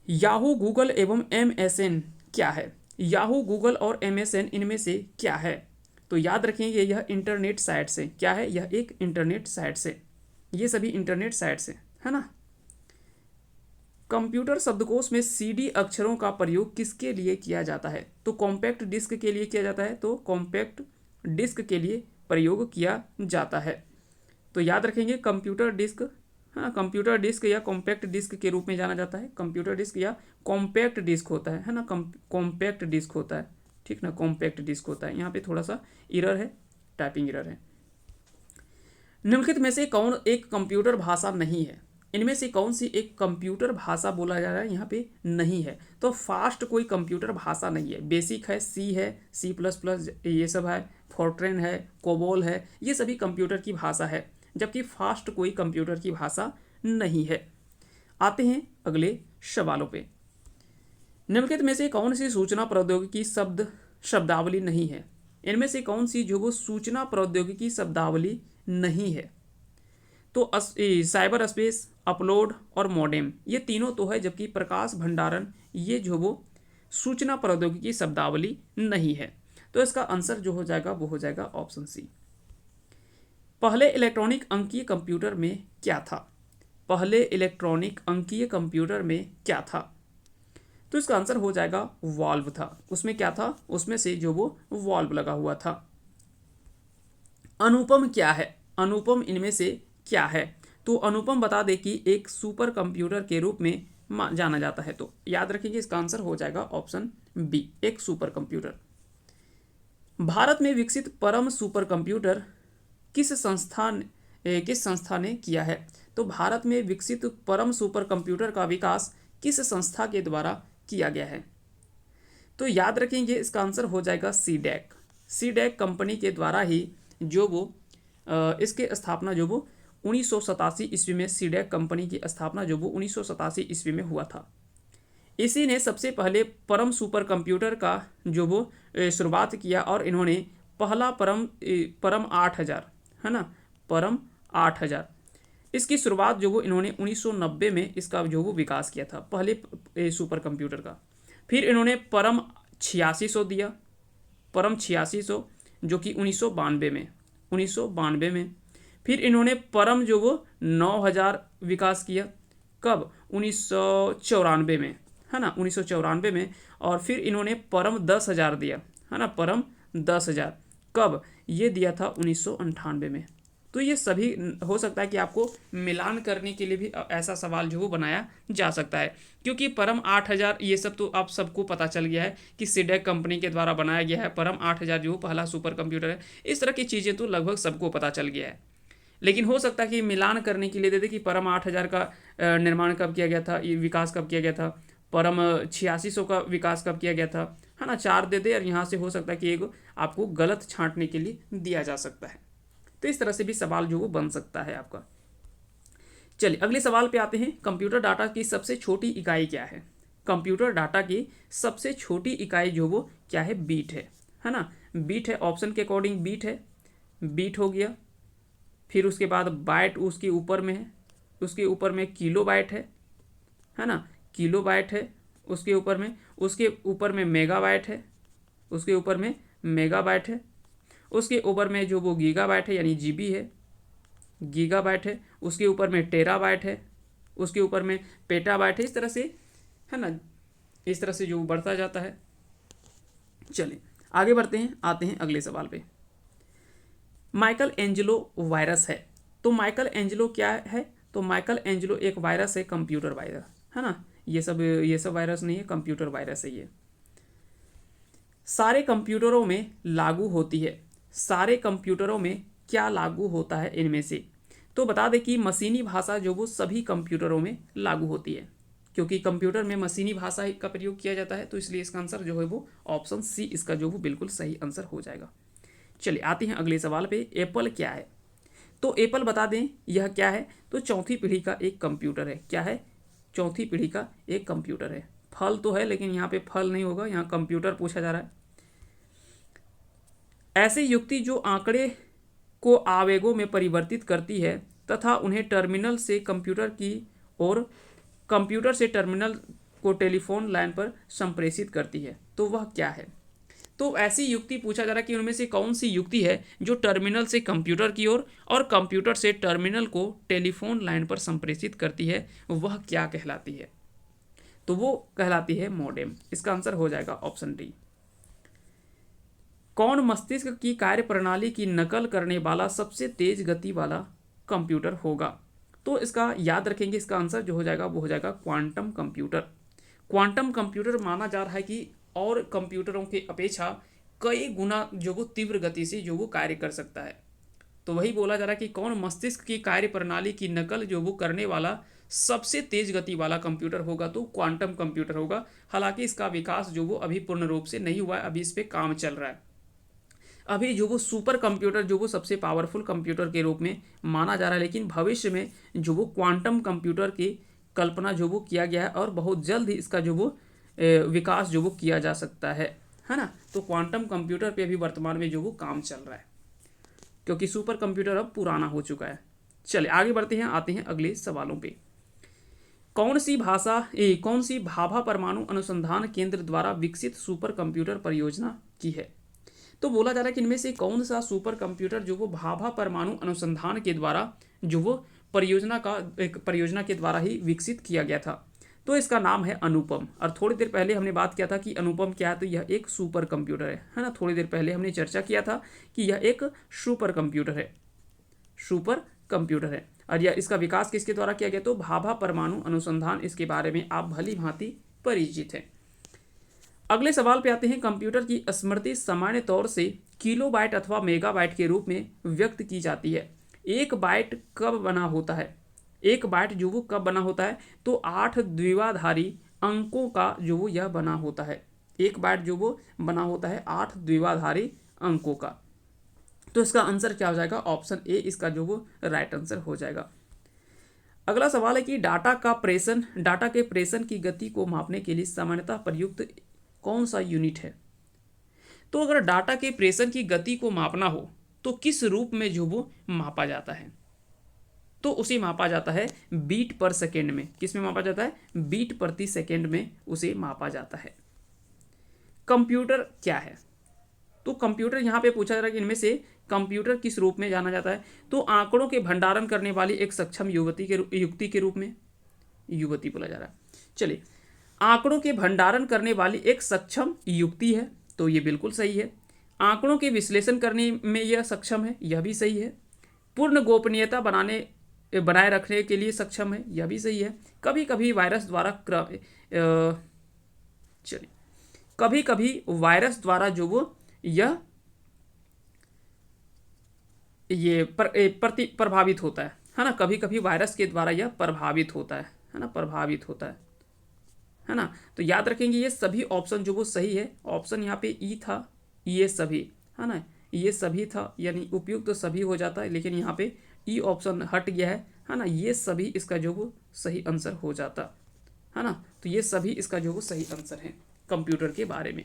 याहू, गूगल एवं एमएसएन क्या है। याहू, गूगल और एमएसएन इनमें से क्या है, तो याद रखेंगे यह इंटरनेट साइट से क्या है, यह एक इंटरनेट साइट से, ये सभी इंटरनेट साइट से है ना। कंप्यूटर शब्दकोश में सीडी अक्षरों का प्रयोग किसके लिए किया जाता है, तो कॉम्पैक्ट डिस्क के लिए किया जाता है, तो कॉम्पैक्ट डिस्क के लिए प्रयोग किया जाता है। तो याद रखेंगे कंप्यूटर डिस्क, हाँ कंप्यूटर डिस्क या कॉम्पैक्ट डिस्क के रूप में जाना जाता है। कंप्यूटर डिस्क या कॉम्पैक्ट डिस्क होता है ना, कॉम्पैक्ट डिस्क होता है, ठीक ना, कॉम्पैक्ट डिस्क होता है। यहाँ पे थोड़ा सा इरर है, टाइपिंग इरर है। निम्नलिखित में से कौन एक कंप्यूटर भाषा नहीं है। इनमें से कौन सी एक कंप्यूटर भाषा बोला जा रहा है, यहाँ पे नहीं है, तो फास्ट कोई कंप्यूटर भाषा नहीं है। बेसिक है, सी है, C++, ये सब है, फोर्ट्रेन है, कोबोल है, ये सभी कंप्यूटर की भाषा है, जबकि फास्ट कोई कंप्यूटर की भाषा नहीं है। आते हैं अगले सवालों पे। निम्नलिखित में से कौन सी सूचना प्रौद्योगिकी शब्दावली नहीं है। इनमें से कौन सी जो वो सूचना प्रौद्योगिकी शब्दावली नहीं है, तो साइबर स्पेस, अपलोड और मॉडेम, ये तीनों तो है, जबकि प्रकाश भंडारण ये जो वो सूचना प्रौद्योगिकी शब्दावली नहीं है। तो इसका आंसर जो हो जाएगा वो हो जाएगा ऑप्शन सी। पहले इलेक्ट्रॉनिक अंकीय कंप्यूटर में क्या था। पहले इलेक्ट्रॉनिक अंकीय कंप्यूटर में क्या था, तो इसका आंसर हो जाएगा वॉल्व था। उसमें क्या था, उसमें से जो वो वॉल्व लगा हुआ था। अनुपम क्या है, अनुपम इनमें से क्या है, तो अनुपम बता दे कि एक सुपर कंप्यूटर के रूप में जाना जाता है, तो याद रखिए इसका आंसर हो जाएगा ऑप्शन बी, एक सुपर कंप्यूटर। भारत में विकसित परम सुपर कंप्यूटर किस संस्था ने किया है, तो भारत में विकसित परम सुपर कंप्यूटर का विकास किस संस्था के द्वारा किया गया है, तो याद रखेंगे इसका आंसर हो जाएगा सीडैक। सीडैक कंपनी के द्वारा ही जो वो इसके स्थापना जो वो 1987 ईस्वी में, सीडैक कंपनी की स्थापना जो वो 1987 ईस्वी में हुआ था। इसी ने सबसे पहले परम सुपर कंप्यूटर का जो वो शुरुआत किया, और इन्होंने पहला परम 8000 है ना, परम 8000, इसकी शुरुआत जो वो इन्होंने 1990 में इसका जो वो विकास किया था, पहले सुपर कंप्यूटर का। फिर इन्होंने परम 8600 दिया, परम 8600 जो कि 1992 में। फिर इन्होंने परम जो वो 9000 विकास किया, कब, 1994 में है ना, 1994 में। और फिर इन्होंने परम 10,000 दिया है ना, परम 10,000 कब, ये दिया था 1998 में। तो ये सभी हो सकता है कि आपको मिलान करने के लिए भी ऐसा सवाल जो वो बनाया जा सकता है, क्योंकि परम 8000 ये सब तो आप सबको पता चल गया है कि सीडैक कंपनी के द्वारा बनाया गया है। परम 8000 जो पहला सुपर कंप्यूटर है, इस तरह की चीज़ें तो लगभग सबको पता चल गया है। लेकिन हो सकता है कि मिलान करने के लिए दे दे कि परम 8000 का निर्माण कब किया गया था, ये विकास कब किया गया था, परम 8600 का विकास कब किया गया था, है ना, 4 दे दे, और यहाँ से हो सकता है कि एक आपको गलत छांटने के लिए दिया जा सकता है। तो इस तरह से भी सवाल जो वो बन सकता है आपका। चलिए अगले सवाल पे आते हैं। कंप्यूटर डाटा की सबसे छोटी इकाई क्या है। कंप्यूटर डाटा की सबसे छोटी इकाई जो वो क्या है, बीट है ना, बीट है। ऑप्शन के अकॉर्डिंग बीट है, बीट हो गया। फिर उसके बाद बाइट उसके ऊपर में है, उसके ऊपर में किलो बाइट है ना, किलो बाइट है उसके ऊपर में मेगा बाइट है, उसके ऊपर में मेगा बाइट है, उसके ऊपर में जो वो गीगाबाइट है यानी जीबी है, गीगाबाइट है, उसके ऊपर में टेराबाइट है, उसके ऊपर में पेटाबाइट है, इस तरह से, है ना, इस तरह से जो बढ़ता जाता है। चलिए आगे बढ़ते हैं, आते हैं अगले सवाल पे। माइकल एंजेलो वायरस है, तो माइकल एंजेलो क्या है? तो माइकल एंजेलो एक वायरस है, कंप्यूटर वायरस, है ना, ये सब वायरस नहीं है, कंप्यूटर वायरस है ये। सारे कंप्यूटरों में लागू होती है, सारे कंप्यूटरों में क्या लागू होता है इनमें से? तो बता दें कि मशीनी भाषा जो वो सभी कंप्यूटरों में लागू होती है, क्योंकि कंप्यूटर में मशीनी भाषा का प्रयोग किया जाता है, तो इसलिए इसका आंसर जो है वो ऑप्शन सी इसका जो वो बिल्कुल सही आंसर हो जाएगा। चलिए आते हैं अगले सवाल पे। एप्पल क्या है? तो एप्पल बता दें यह क्या है? तो चौथी पीढ़ी का एक कंप्यूटर है। क्या है? चौथी पीढ़ी का एक कंप्यूटर है। फल तो है लेकिन यहाँ पे फल नहीं होगा, यहाँ कंप्यूटर पूछा जा रहा है। ऐसी युक्ति जो आंकड़े को आवेगों में परिवर्तित करती है तथा उन्हें टर्मिनल से कंप्यूटर की और कंप्यूटर से टर्मिनल को टेलीफोन लाइन पर संप्रेषित करती है, तो वह क्या है? तो ऐसी युक्ति पूछा जा रहा है कि उनमें से कौन सी युक्ति है जो टर्मिनल से कंप्यूटर की ओर और कंप्यूटर से टर्मिनल को टेलीफोन लाइन पर संप्रेषित करती है, वह क्या कहलाती है? तो वो कहलाती है मॉडेम। इसका आंसर हो जाएगा ऑप्शन डी। कौन मस्तिष्क की कार्य प्रणाली की नकल करने वाला सबसे तेज गति वाला कंप्यूटर होगा? तो इसका याद रखेंगे, इसका आंसर जो हो जाएगा वो हो जाएगा क्वांटम कंप्यूटर। क्वांटम कंप्यूटर माना जा रहा है कि और कंप्यूटरों के अपेक्षा कई गुना जो वो तीव्र गति से जो वो कार्य कर सकता है। तो वही बोला जा रहा है कि कौन मस्तिष्क की कार्य प्रणाली की नकल जो वो करने वाला सबसे तेज गति वाला कंप्यूटर होगा, तो क्वांटम कंप्यूटर होगा। हालांकि इसका विकास जो वो अभी पूर्ण रूप से नहीं हुआ है, अभी इस पर काम चल रहा है। अभी जो वो सुपर कंप्यूटर जो वो सबसे पावरफुल कंप्यूटर के रूप में माना जा रहा है, लेकिन भविष्य में जो वो क्वांटम कंप्यूटर की कल्पना जो वो किया गया है और बहुत जल्द ही इसका जो वो विकास जो वो किया जा सकता है ना। तो क्वांटम कंप्यूटर पे अभी वर्तमान में जो वो काम चल रहा है, क्योंकि सुपर कंप्यूटर अब पुराना हो चुका है। चलिए आगे बढ़ते हैं, आते हैं अगले सवालों पे। कौन सी भाभा परमाणु अनुसंधान केंद्र द्वारा विकसित सुपर कंप्यूटर परियोजना की है? तो बोला जा रहा है कि इनमें से कौन सा सुपर कंप्यूटर जो वो भाभा परमाणु अनुसंधान के द्वारा जो वो परियोजना के द्वारा ही विकसित किया गया था। तो इसका नाम है अनुपम। और थोड़ी देर पहले हमने बात किया था कि अनुपम क्या है, तो यह एक सुपर कंप्यूटर है ना। थोड़ी देर पहले हमने चर्चा किया था कि यह एक सुपर कंप्यूटर है। और यह इसका विकास किसके द्वारा किया गया? तो भाभा परमाणु अनुसंधान, इसके बारे में आप भली भांति परिचित हैं। अगले सवाल पे आते हैं। कंप्यूटर की स्मृति सामान्य तौर से किलोबाइट अथवा मेगाबाइट के रूप में व्यक्त की जाती है। एक बाइट कब बना होता है? एक बाइट जो वो कब बना होता है? तो 8 द्विआधारी अंकों का जो वो यह बना होता है। एक बाइट जो वो बना होता है 8 द्विआधारी अंकों का। तो इसका आंसर क्या हो जाएगा? ऑप्शन ए इसका जो वो राइट आंसर हो जाएगा। अगला सवाल है कि डाटा के प्रेषण की गति को मापने के लिए सामान्यतः प्रयुक्त कौन सा यूनिट है? तो अगर डाटा के प्रेषण की गति को मापना हो तो किस रूप में जो वो मापा जाता है? तो उसे मापा जाता है बीट पर सेकेंड में। किस में मापा जाता है? बीट प्रति सेकेंड में उसे मापा जाता है। कंप्यूटर क्या है? तो कंप्यूटर यहाँ पे पूछा जा रहा है कि इनमें से कंप्यूटर किस रूप में जाना जाता है? तो आंकड़ों के भंडारण करने वाली एक सक्षम युक्ति के रूप में, युवती बोला जा रहा है। चलिए, आंकड़ों के भंडारण करने वाली एक सक्षम युक्ति है, तो ये बिल्कुल सही है। आंकड़ों के विश्लेषण करने में यह सक्षम है, यह भी सही है। पूर्ण गोपनीयता बनाए रखने के लिए सक्षम है, यह भी सही है। कभी कभी वायरस द्वारा जो वो प्रभावित होता है ना। कभी कभी वायरस के द्वारा यह प्रभावित होता है ना, प्रभावित होता है ना। तो याद रखेंगे ये सभी ऑप्शन जो वो सही है। ऑप्शन यहाँ पे ई था, ये सभी, है ना, ये सभी था, यानी उपयुक्त तो सभी हो जाता है, लेकिन यहाँ पे ई ऑप्शन हट गया है ना। ये सभी इसका जो वो सही आंसर हो जाता है ना। तो ये सभी इसका जो वो सही आंसर है कंप्यूटर के बारे में।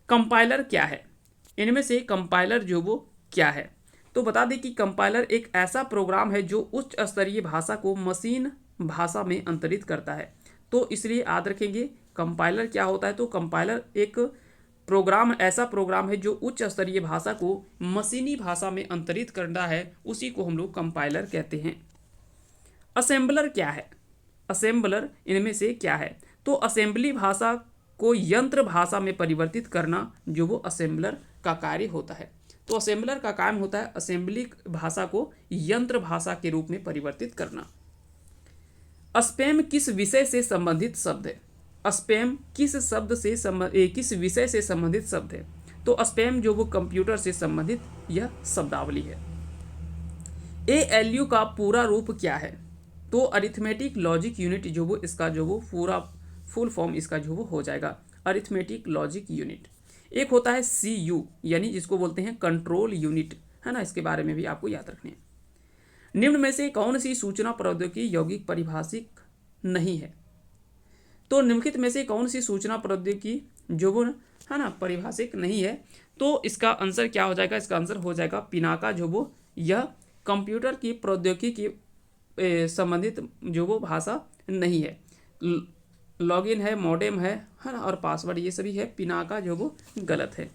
कंपाइलर क्या है? इनमें से कंपाइलर जो वो क्या है? तो बता दें कि कंपाइलर एक ऐसा प्रोग्राम है जो उच्च स्तरीय भाषा को मशीन भाषा में अंतरित करता है। तो इसलिए याद रखेंगे कंपाइलर क्या होता है। तो कंपाइलर एक प्रोग्राम ऐसा प्रोग्राम है जो उच्च स्तरीय भाषा को मशीनी भाषा में अंतरित करना है, उसी को हम लोग कंपाइलर कहते हैं। असेंबलर क्या है? असेंबलर इनमें से क्या है? तो असेंबली भाषा को यंत्र भाषा में परिवर्तित करना जो वो असेंबलर का कार्य होता है। तो असेंबलर का काम होता है असेंबली भाषा को यंत्र भाषा के रूप में परिवर्तित करना। स्पैम किस विषय से संबंधित शब्द है? स्पैम किस विषय से संबंधित शब्द है? तो स्पैम जो वो कंप्यूटर से संबंधित यह शब्दावली है। ALU का पूरा रूप क्या है? तो अरिथमेटिक लॉजिक यूनिट जो वो इसका जो वो पूरा फुल फॉर्म इसका जो वो हो जाएगा अरिथमेटिक लॉजिक यूनिट। एक होता है CU यानी जिसको बोलते हैं कंट्रोल यूनिट, है ना, इसके बारे में भी आपको याद रखने हैं। निम्न में से कौन सी सूचना प्रौद्योगिकी यौगिक परिभाषिक नहीं है? तो निम्नलिखित में से कौन सी सूचना प्रौद्योगिकी जो वो है ना परिभाषिक नहीं है? तो इसका आंसर क्या हो जाएगा? इसका आंसर हो जाएगा पिनाका जो वो यह कंप्यूटर की प्रौद्योगिकी के संबंधित जो वो भाषा नहीं है। लॉगिन है, मॉडेम है ना, और पासवर्ड ये सभी है। पिनाका जो वो गलत है।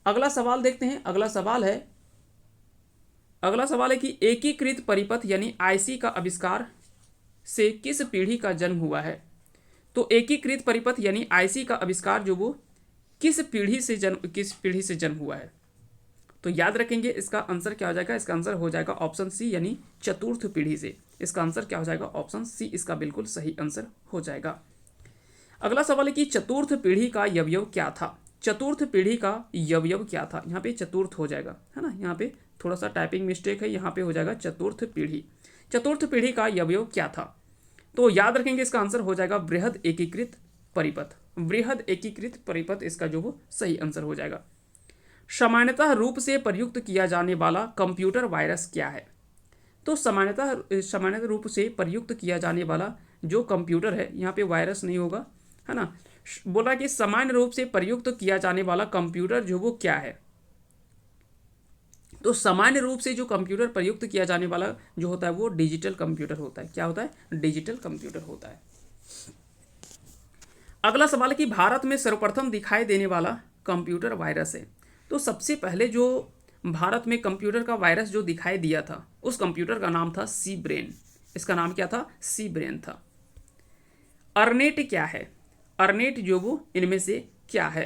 अगला सवाल देखते हैं। अगला सवाल है कि एकीकृत परिपथ यानी IC का आविष्कार से किस पीढ़ी का जन्म हुआ है? तो एकीकृत परिपथ यानी IC का आविष्कार जो वो किस पीढ़ी से जन्म हुआ है? तो याद रखेंगे इसका आंसर क्या हो जाएगा? इसका आंसर हो जाएगा ऑप्शन C यानी चतुर्थ पीढ़ी से। इसका आंसर क्या हो जाएगा? ऑप्शन C इसका बिल्कुल सही आंसर हो जाएगा। अगला सवाल है कि चतुर्थ पीढ़ी का यवयव क्या था? चतुर्थ पीढ़ी का यवयव क्या था? यहाँ पे चतुर्थ हो जाएगा, है ना, यहाँ पे थोड़ा सा टाइपिंग मिस्टेक है, यहाँ पे हो जाएगा चतुर्थ पीढ़ी। चतुर्थ पीढ़ी का यवयव क्या था? तो याद रखेंगे इसका आंसर हो जाएगा बृहद एकीकृत परिपथ। बृहद एकीकृत परिपथ इसका जो वो सही आंसर हो जाएगा। सामान्यतः रूप से प्रयुक्त किया जाने वाला कंप्यूटर वायरस क्या है? तो सामान्यतः रूप से प्रयुक्त किया जाने वाला जो कंप्यूटर है, यहाँ पे वायरस नहीं होगा, है ना। बोला कि सामान्य रूप से प्रयुक्त किया जाने वाला कंप्यूटर जो वो क्या है? तो सामान्य रूप से जो कंप्यूटर प्रयुक्त किया जाने वाला जो होता है वो डिजिटल कंप्यूटर होता है। क्या होता है? डिजिटल कंप्यूटर होता है। अगला सवाल है कि भारत में सर्वप्रथम दिखाई देने वाला कंप्यूटर वायरस है। तो सबसे पहले जो भारत में कंप्यूटर का वायरस जो दिखाई दिया था उस कंप्यूटर का नाम था सी ब्रेन। इसका नाम क्या था? सी ब्रेन था। अर्नेट क्या है? अर्नेट जो वो इनमें से क्या है?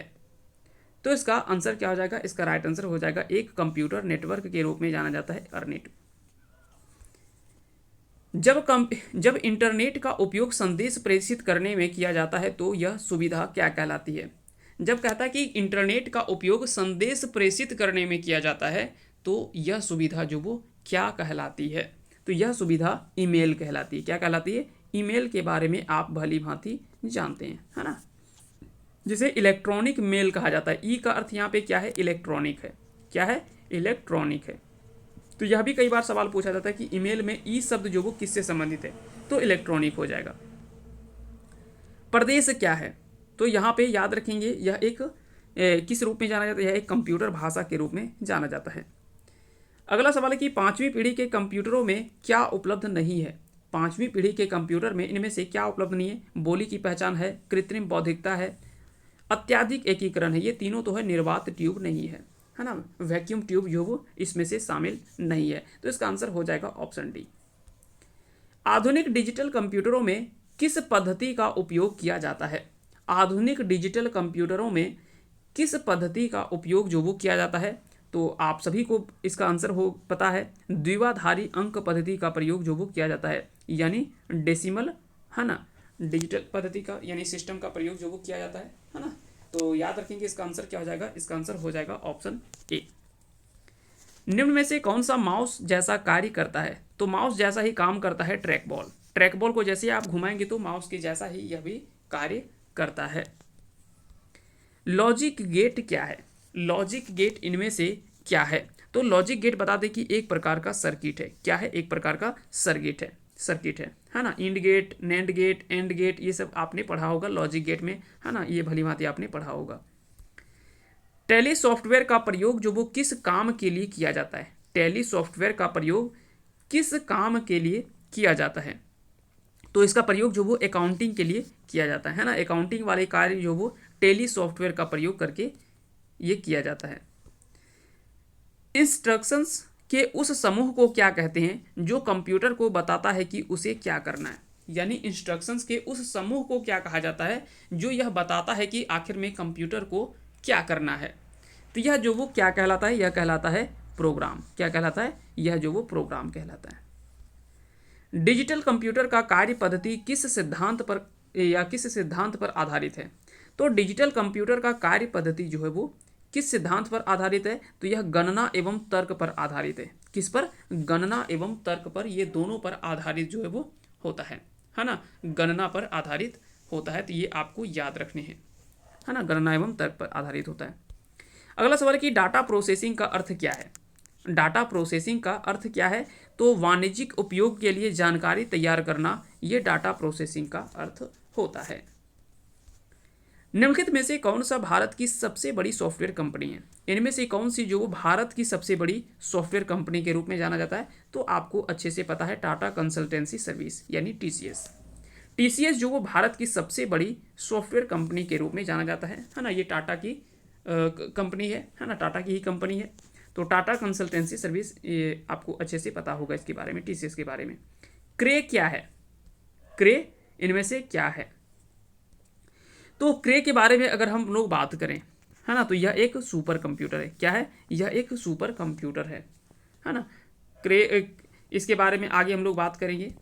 तो इसका आंसर क्या हो जाएगा? इसका राइट आंसर हो जाएगा एक कंप्यूटर नेटवर्क के रूप में जाना जाता है अर्नेट। जब इंटरनेट का उपयोग संदेश प्रेषित करने में किया जाता है तो यह सुविधा क्या कहलाती है? जब कहता है कि इंटरनेट का उपयोग संदेश प्रेषित करने में किया जाता है तो यह सुविधा जो वो क्या कहलाती है? तो यह सुविधा ईमेल कहलाती है। क्या कहलाती है? ईमेल के बारे में आप भली भांति जानते हैं, है ना, जिसे इलेक्ट्रॉनिक मेल कहा जाता है। ई का अर्थ यहाँ पे क्या है? इलेक्ट्रॉनिक है। क्या है? इलेक्ट्रॉनिक है। तो यह भी कई बार सवाल पूछा जाता है कि ईमेल में ई शब्द जो वो किससे संबंधित है? तो इलेक्ट्रॉनिक हो जाएगा। प्रदेश क्या है? तो यहाँ पे याद रखेंगे यह एक किस रूप में जाना जाता है? यह एक कंप्यूटर भाषा के रूप में जाना जाता है। अगला सवाल है कि पांचवी पीढ़ी के कंप्यूटरों में क्या उपलब्ध नहीं है? पांचवी पीढ़ी के कंप्यूटर में इनमें से क्या उपलब्ध नहीं है? बोली की पहचान है, कृत्रिम बौद्धिकता है, अत्याधिक एकीकरण है। ये तीनों तो है, निर्वात ट्यूब नहीं है ना, वैक्यूम ट्यूब जो वो इसमें से शामिल नहीं है। तो इसका आंसर हो जाएगा ऑप्शन डी। आधुनिक डिजिटल कंप्यूटरों में किस पद्धति का उपयोग किया जाता है? आधुनिक डिजिटल कंप्यूटरों में किस पद्धति का उपयोग जो वो किया जाता है? तो आप सभी को इसका आंसर हो पता है, द्विआधारी अंक पद्धति का प्रयोग जो वो किया जाता है, यानी डेसिमल, है ना, डिजिटल पद्धति का यानी सिस्टम का प्रयोग जो वो किया जाता है ना। तो याद रखेंगे इसका आंसर क्या हो जाएगा? इसका आंसर हो जाएगा ऑप्शन ए। निम्न में से कौन सा माउस जैसा कार्य करता है? तो माउस जैसा ही काम करता है ट्रैक बॉल। ट्रैक बॉल को जैसे आप घुमाएंगे तो माउस के जैसा ही यह भी कार्य करता है। लॉजिक गेट क्या है? लॉजिक गेट इनमें से क्या है? तो लॉजिक गेट बता दें कि एक प्रकार का सर्किट है। क्या है? एक प्रकार का सर्किट है ना। इंड gate, NAND gate, AND gate, ये सब आपने पढ़ा होगा लॉजिक गेट में, है ना, ये भली भांति आपने पढ़ा होगा। टैली सॉफ्टवेयर का प्रयोग जो वो किस काम के लिए किया जाता है? टैली सॉफ्टवेयर का प्रयोग किस काम के लिए किया जाता है? तो इसका प्रयोग जो वो अकाउंटिंग के लिए किया जाता है ना। अकाउंटिंग वाले कार्य जो वो टेली सॉफ्टवेयर का प्रयोग करके ये किया जाता है। इंस्ट्रक्शंस के उस समूह को क्या कहते हैं जो कंप्यूटर को बताता है कि उसे क्या करना है। यानी इंस्ट्रक्शंस के उस समूह को क्या कहा जाता है जो यह बताता है कि आखिर में कंप्यूटर को क्या करना है। तो यह जो वो क्या कहलाता है, यह कहलाता है प्रोग्राम। क्या कहलाता है, यह जो वो प्रोग्राम कहलाता है। डिजिटल कंप्यूटर का कार्य पद्धति किस सिद्धांत पर आधारित है। तो डिजिटल कंप्यूटर का कार्य पद्धति जो है वो किस सिद्धांत पर आधारित है, तो यह गणना एवं तर्क पर आधारित है। किस पर, गणना एवं तर्क पर, ये दोनों पर आधारित जो है वो होता है ना, गणना पर आधारित होता है। तो ये आपको याद रखने हैं, है ना, गणना एवं तर्क पर आधारित होता है। अगला सवाल है कि डाटा प्रोसेसिंग का अर्थ क्या है। डाटा प्रोसेसिंग का अर्थ क्या है, तो वाणिज्यिक उपयोग के लिए जानकारी तैयार करना, ये डाटा प्रोसेसिंग का अर्थ होता है। निम्नलिखित में से कौन सा भारत की सबसे बड़ी सॉफ्टवेयर कंपनी है। इनमें से कौन सी जो भारत की सबसे बड़ी सॉफ्टवेयर कंपनी के रूप में जाना जाता है, तो आपको अच्छे से पता है टाटा कंसल्टेंसी सर्विस यानी टीसीएस। टीसीएस जो वो भारत की सबसे बड़ी सॉफ्टवेयर कंपनी के रूप में जाना जाता है ना, ये टाटा की कंपनी है ना, टाटा की ही कंपनी है। तो टाटा कंसल्टेंसी सर्विस, ये आपको अच्छे से पता होगा इसके बारे में, टीसीएस के बारे में। क्रे क्या है, क्रे इनमें से क्या है। तो क्रे के बारे में अगर हम लोग बात करें, है ना, तो यह एक सुपर कंप्यूटर है। क्या है, यह एक सुपर कंप्यूटर है ना। क्रे, इसके बारे में आगे हम लोग बात करेंगे।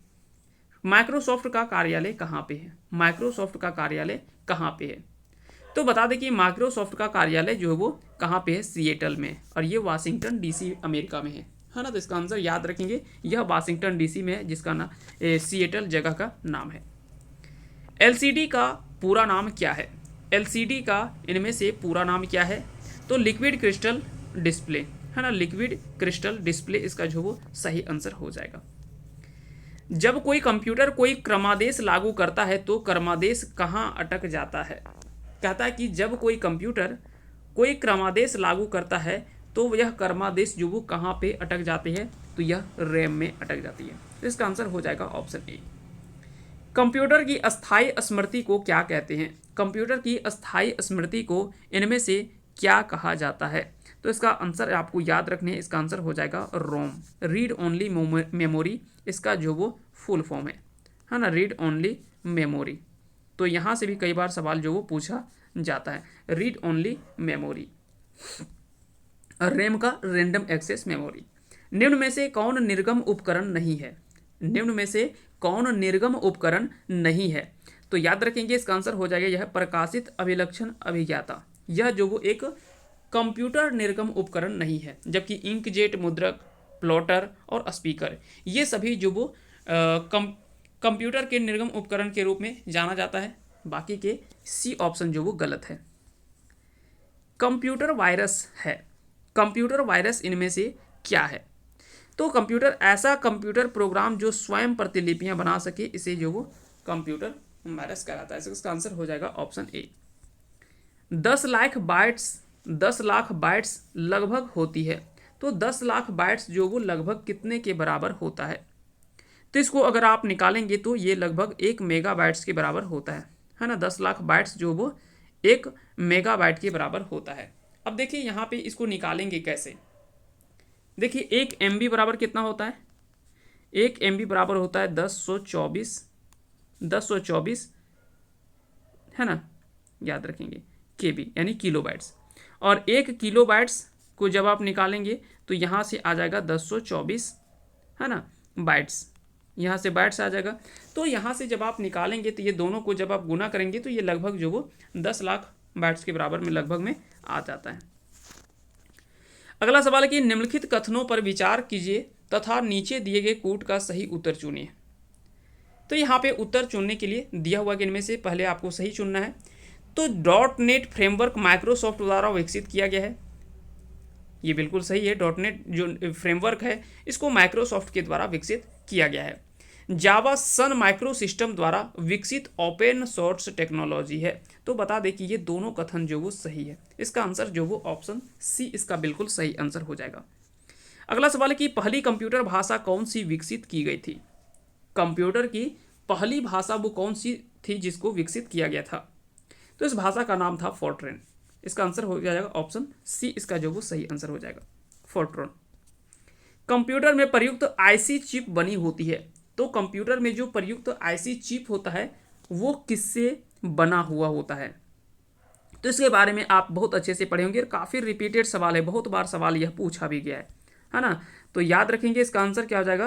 माइक्रोसॉफ्ट का कार्यालय कहाँ पे है, माइक्रोसॉफ्ट का कार्यालय कहाँ पे है। तो बता दें कि माइक्रोसॉफ्ट का कार्यालय जो है वो कहाँ पे है, सिएटल में, और ये वाशिंगटन डीसी अमेरिका में है ना। तो इसका आंसर याद रखेंगे, यह वाशिंगटन डीसी में है, जिसका नाम सिएटल जगह का नाम है। एलसीडी का पूरा नाम क्या है, एलसीडी का इनमें से पूरा नाम क्या है, तो लिक्विड क्रिस्टल डिस्प्ले, है ना, लिक्विड क्रिस्टल डिस्प्ले इसका जो वो सही आंसर हो जाएगा। जब कोई कंप्यूटर कोई क्रमादेश लागू करता है तो क्रमादेश कहाँ अटक जाता है। कहता है कि जब कोई कंप्यूटर कोई क्रमादेश लागू करता है तो यह क्रमादेश जो वो कहाँ पे अटक जाती है, तो यह रैम में अटक जाती है। तो इसका आंसर हो जाएगा ऑप्शन ए। कंप्यूटर की अस्थायी स्मृति को क्या कहते हैं, कंप्यूटर की अस्थायी स्मृति को इनमें से क्या कहा जाता है। तो इसका आंसर आपको याद रखने हैं, इसका आंसर हो जाएगा रोम, रीड ओनली मेमोरी, इसका जो वो फुल फॉर्म है ना, रीड ओनली मेमोरी। तो यहाँ से भी कई बार सवाल जो वो पूछा जाता है, रीड ओनली मेमोरी, रैम का रैंडम एक्सेस मेमोरी। निम्न में से कौन निर्गम उपकरण नहीं है, निम्न में से कौन निर्गम उपकरण नहीं है। तो याद रखेंगे इसका आंसर हो जाएगा यह प्रकाशित अभिलक्षण अभिज्ञाता, यह जो वो एक कंप्यूटर निर्गम उपकरण नहीं है। जबकि इंकजेट, मुद्रक, प्लॉटर और स्पीकर ये सभी जो वो कंप्यूटर के निर्गम उपकरण के रूप में जाना जाता है। बाकी के सी ऑप्शन जो वो गलत है। कंप्यूटर वायरस है, कंप्यूटर वायरस इनमें से क्या है। तो कंप्यूटर ऐसा कंप्यूटर प्रोग्राम जो स्वयं प्रतिलिपियां बना सके, इसे जो वो कंप्यूटर वायरस कहलाता है। इसका आंसर हो जाएगा ऑप्शन ए। 10 लाख बाइट्स लगभग होती है। तो 10 लाख बाइट्स जो वो लगभग कितने के बराबर होता है। तो इसको अगर आप निकालेंगे तो ये लगभग 1 मेगाबाइट्स के बराबर होता है ना। 10 लाख बाइट्स जो वो 1 मेगाबाइट के बराबर होता है। अब देखिए यहाँ पे इसको निकालेंगे कैसे। देखिए 1 MB बराबर कितना होता है, 1 MB बराबर होता है 1024 है ना, याद रखेंगे KB यानी किलोबाइट्स। और 1 किलोबाइट्स को जब आप निकालेंगे तो यहाँ से आ जाएगा 1024 है ना बाइट्स, यहाँ से बाइट्स आ जाएगा। तो यहाँ से जब आप निकालेंगे तो ये दोनों को जब आप गुना करेंगे तो ये लगभग जो वो 10 लाख बाइट्स के बराबर में लगभग में आ जाता है। अगला सवाल है कि निम्नलिखित कथनों पर विचार कीजिए तथा नीचे दिए गए कूट का सही उत्तर चुनिए। तो यहाँ पे उत्तर चुनने के लिए दिया हुआ कि इनमें से पहले आपको सही चुनना है। तो .NET फ्रेमवर्क माइक्रोसॉफ्ट द्वारा विकसित किया गया है, ये बिल्कुल सही है। .NET जो फ्रेमवर्क है इसको माइक्रोसॉफ्ट के द्वारा विकसित किया गया है। जावा सन माइक्रो सिस्टम द्वारा विकसित ओपन सोर्स टेक्नोलॉजी है। तो बता दें कि ये दोनों कथन जो वो सही है। इसका आंसर जो वो ऑप्शन सी इसका बिल्कुल सही आंसर हो जाएगा। अगला सवाल है कि पहली कंप्यूटर भाषा कौन सी विकसित की गई थी। कंप्यूटर की पहली भाषा वो कौन सी थी जिसको विकसित किया गया था। तो इस भाषा का नाम था फोर्ट्रेन। इसका आंसर हो जाएगा ऑप्शन सी, इसका जो वो सही आंसर हो जाएगा, फोर्ट्रॉन। कंप्यूटर में प्रयुक्त आईसी चिप बनी होती है, तो कंप्यूटर में जो प्रयुक्त आईसी चिप होता है वो किससे बना हुआ होता है? तो इसके बारे में आप बहुत अच्छे से पढ़े होंगे, काफ़ी रिपीटेड सवाल है, बहुत बार सवाल यह पूछा भी गया है ना। तो याद रखेंगे इसका आंसर क्या हो जाएगा,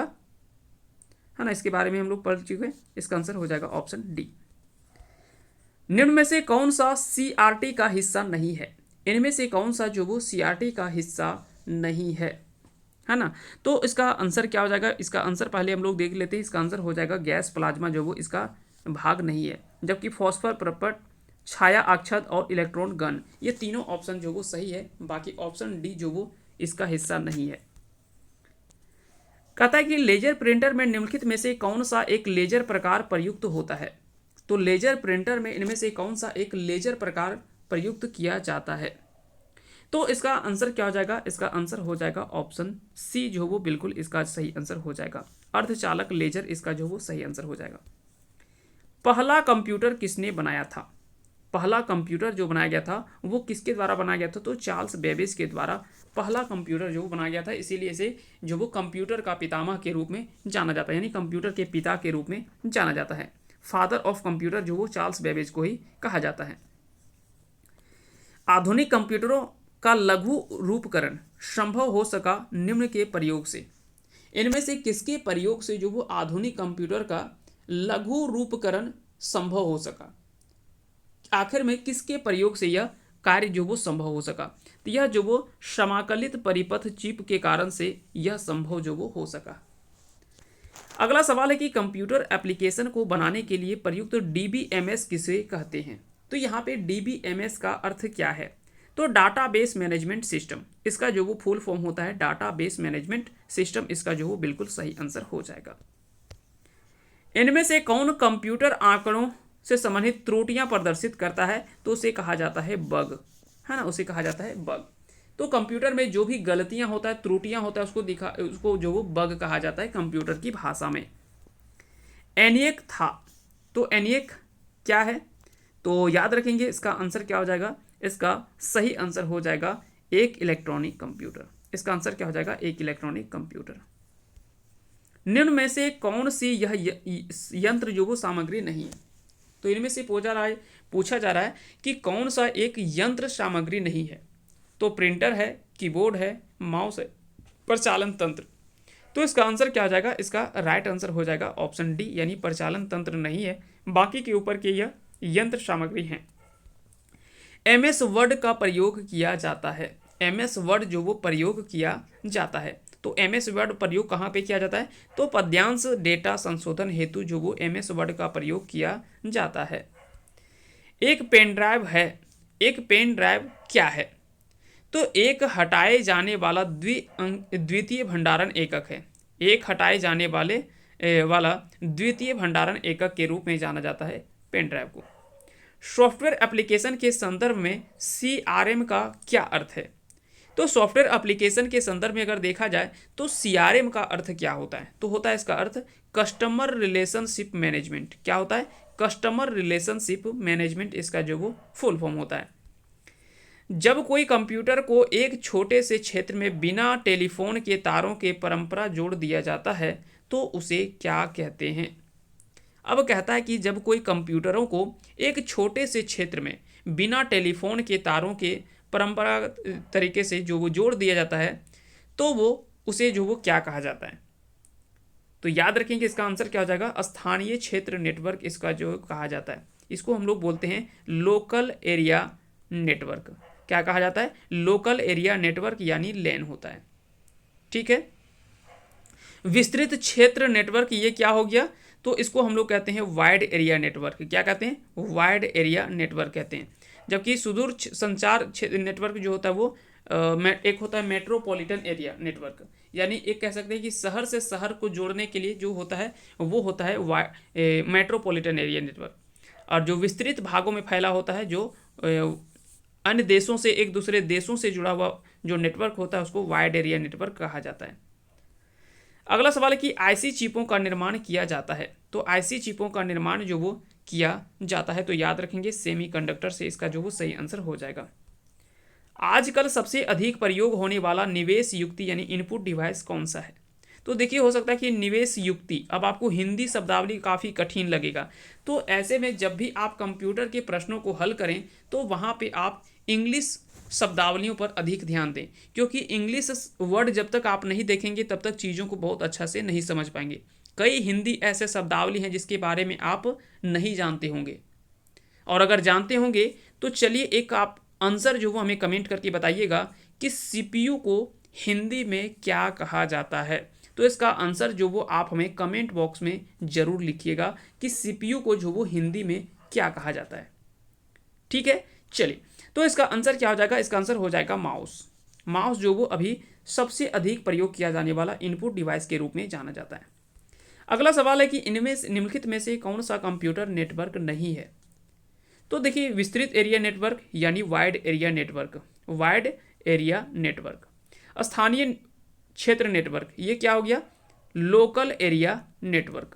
है ना, इसके बारे में हम लोग पढ़ चुके हैं। इसका आंसर हो जाएगा ऑप्शन डी। निम्न में से कौन सा सीआरटी का हिस्सा नहीं है? इनमें से कौन सा जो वो सीआरटी का हिस्सा नहीं है ना। तो इसका आंसर क्या हो जाएगा, इसका आंसर पहले हम लोग देख लेते हैं। इसका आंसर हो जाएगा गैस प्लाज्मा, जो वो इसका भाग नहीं है। जबकि फॉस्फर, प्रपट, छाया आच्छाद और इलेक्ट्रॉन गन, ये तीनों ऑप्शन जो वो सही है। बाकी ऑप्शन डी जो वो इसका हिस्सा नहीं है। कहता है कि लेजर प्रिंटर में निम्नलिखित में से कौन सा एक लेजर प्रकार प्रयुक्त होता है? तो लेजर प्रिंटर में इनमें से कौन सा एक लेजर प्रकार प्रयुक्त किया जाता है? तो इसका आंसर क्या हो जाएगा, इसका आंसर हो जाएगा ऑप्शन सी, जो वो बिल्कुल इसका सही आंसर हो जाएगा, अर्धचालक लेजर, इसका जो वो सही आंसर हो जाएगा। पहला कंप्यूटर किसने बनाया था? पहला कंप्यूटर जो बनाया गया था वो किसके द्वारा बनाया गया था? तो चार्ल्स बेबेज के द्वारा पहला कंप्यूटर जो बनाया गया था। इसीलिए इसे जो वो कंप्यूटर का पितामह के रूप में जाना जाता है, यानी कंप्यूटर के पिता के रूप में जाना जाता है। फादर ऑफ कंप्यूटर जो वो चार्ल्स बेबेज को ही कहा जाता है। आधुनिक कंप्यूटरों का लघु रूपकरण संभव हो सका निम्न के प्रयोग से। इनमें से किसके प्रयोग से जो वो आधुनिक कंप्यूटर का लघु रूपकरण संभव हो सका? आखिर में किसके प्रयोग से यह कार्य जो वो संभव हो सका? तो यह जो वो समाकलित परिपथ चिप के कारण से यह संभव जो वो हो सका। अगला सवाल है कि कंप्यूटर एप्लीकेशन को बनाने के लिए प्रयुक्त डीबीएमएस किसे कहते हैं? तो यहाँ पे डीबीएमएस का अर्थ क्या है? तो डाटाबेस मैनेजमेंट सिस्टम, इसका जो वो फुल फॉर्म होता है डाटाबेस मैनेजमेंट सिस्टम, इसका जो वो बिल्कुल सही आंसर हो जाएगा। इनमें से कौन कंप्यूटर आंकड़ों से संबंधित त्रुटियां प्रदर्शित करता है? तो उसे कहा जाता है बग, है ना, उसे कहा जाता है बग। तो कंप्यूटर में जो भी गलतियां होता है, त्रुटियां होता है, उसको जो वो बग कहा जाता है कंप्यूटर की भाषा में। एनिएक था, तो एनिएक क्या है? तो याद रखेंगे इसका आंसर क्या हो जाएगा, इसका सही आंसर हो जाएगा एक इलेक्ट्रॉनिक कंप्यूटर। इसका आंसर क्या हो जाएगा, एक इलेक्ट्रॉनिक कंप्यूटर। निम्न में से कौन सी यह यंत्र जो वो सामग्री नहीं है? तो इनमें से पूछा जा रहा है कि कौन सा एक यंत्र सामग्री नहीं है? तो प्रिंटर है, कीबोर्ड है, माउस है, प्रचालन तंत्र। तो इसका आंसर क्या हो जाएगा, इसका राइट आंसर हो जाएगा ऑप्शन डी, यानी प्रचालन तंत्र नहीं है, बाकी के ऊपर के यह यंत्र सामग्री हैं। एमएस वर्ड का प्रयोग किया जाता है। एमएस वर्ड जो वो प्रयोग किया जाता है, तो एमएस वर्ड प्रयोग कहाँ पे किया जाता है? तो पद्यांश डेटा संशोधन हेतु जो वो एमएस वर्ड का प्रयोग किया जाता है। एक पेन ड्राइव है, एक पेन ड्राइव क्या है? तो एक हटाए जाने वाला द्वितीय भंडारण एकक है। एक हटाए जाने वाला द्वितीय भंडारण एकक के रूप में जाना जाता है पेन ड्राइव को। सॉफ्टवेयर एप्लीकेशन के संदर्भ में सीआरएम का क्या अर्थ है? तो सॉफ्टवेयर एप्लीकेशन के संदर्भ में अगर देखा जाए तो सीआरएम का अर्थ क्या होता है? तो होता है इसका अर्थ कस्टमर रिलेशनशिप मैनेजमेंट। क्या होता है? कस्टमर रिलेशनशिप मैनेजमेंट, इसका जो वो फुल फॉर्म होता है। जब कोई कंप्यूटर को एक छोटे से क्षेत्र में बिना टेलीफोन के तारों के परंपरा जोड़ दिया जाता है तो उसे क्या कहते हैं? अब कहता है कि जब कोई कंप्यूटरों को एक छोटे से क्षेत्र में बिना टेलीफोन के तारों के परंपरागत तरीके से जो वो जोड़ दिया जाता है तो वो उसे जो वो क्या कहा जाता है? तो याद रखेंगे इसका आंसर क्या हो जाएगा, स्थानीय क्षेत्र नेटवर्क इसका जो कहा जाता है। इसको हम लोग बोलते हैं लोकल एरिया नेटवर्क। क्या कहा जाता है? लोकल एरिया नेटवर्क, यानी लैन होता है। ठीक है। विस्तृत क्षेत्र नेटवर्क ये क्या हो गया? तो इसको हम लोग कहते हैं वाइड एरिया नेटवर्क। क्या कहते हैं? वाइड एरिया नेटवर्क कहते हैं। जबकि सुदूर संचार नेटवर्क जो होता है वो एक होता है मेट्रोपॉलिटन एरिया नेटवर्क, यानी एक कह सकते हैं कि शहर से शहर को जोड़ने के लिए जो होता है वो होता है मेट्रोपॉलिटन एरिया नेटवर्क। और जो विस्तृत भागों में फैला होता है, जो अन्य देशों से एक दूसरे देशों से जुड़ा हुआ जो नेटवर्क होता है उसको वाइड एरिया नेटवर्क कहा जाता है। अगला सवाल है कि आईसी चिपों का निर्माण किया जाता है। तो आईसी चिपों का निर्माण जो वो किया जाता है। तो याद रखेंगे सेमीकंडक्टर से इसका जो वो सही आंसर हो जाएगा। आजकल सबसे अधिक प्रयोग होने वाला निवेश युक्ति यानी इनपुट डिवाइस कौन सा है? तो देखिए, हो सकता है कि निवेश युक्ति, अब आपको हिंदी शब्दावली काफ़ी कठिन लगेगा, तो ऐसे में जब भी आप कंप्यूटर के प्रश्नों को हल करें तो वहाँ पे आप इंग्लिश शब्दावलियों पर अधिक ध्यान दें, क्योंकि इंग्लिश वर्ड जब तक आप नहीं देखेंगे तब तक चीज़ों को बहुत अच्छा से नहीं समझ पाएंगे। कई हिंदी ऐसे शब्दावली हैं जिसके बारे में आप नहीं जानते होंगे, और अगर जानते होंगे तो चलिए एक आप आंसर जो वो हमें कमेंट करके बताइएगा कि सीपीयू को हिंदी में क्या कहा जाता है। तो इसका आंसर जो वो आप हमें कमेंट बॉक्स में ज़रूर लिखिएगा कि सीपीयू को जो वो हिंदी में क्या कहा जाता है। ठीक है, चलिए, तो इसका आंसर क्या हो जाएगा? इसका आंसर हो जाएगा माउस। माउस जो वो अभी सबसे अधिक प्रयोग किया जाने वाला इनपुट डिवाइस के रूप में जाना जाता है। अगला सवाल है कि इनमें निम्नलिखित में से कौन सा कंप्यूटर नेटवर्क नहीं है? तो देखिए, विस्तृत एरिया नेटवर्क यानी wide area network, wide area network. स्थानीय क्षेत्र नेटवर्क, ये क्या हो गया? Local area network.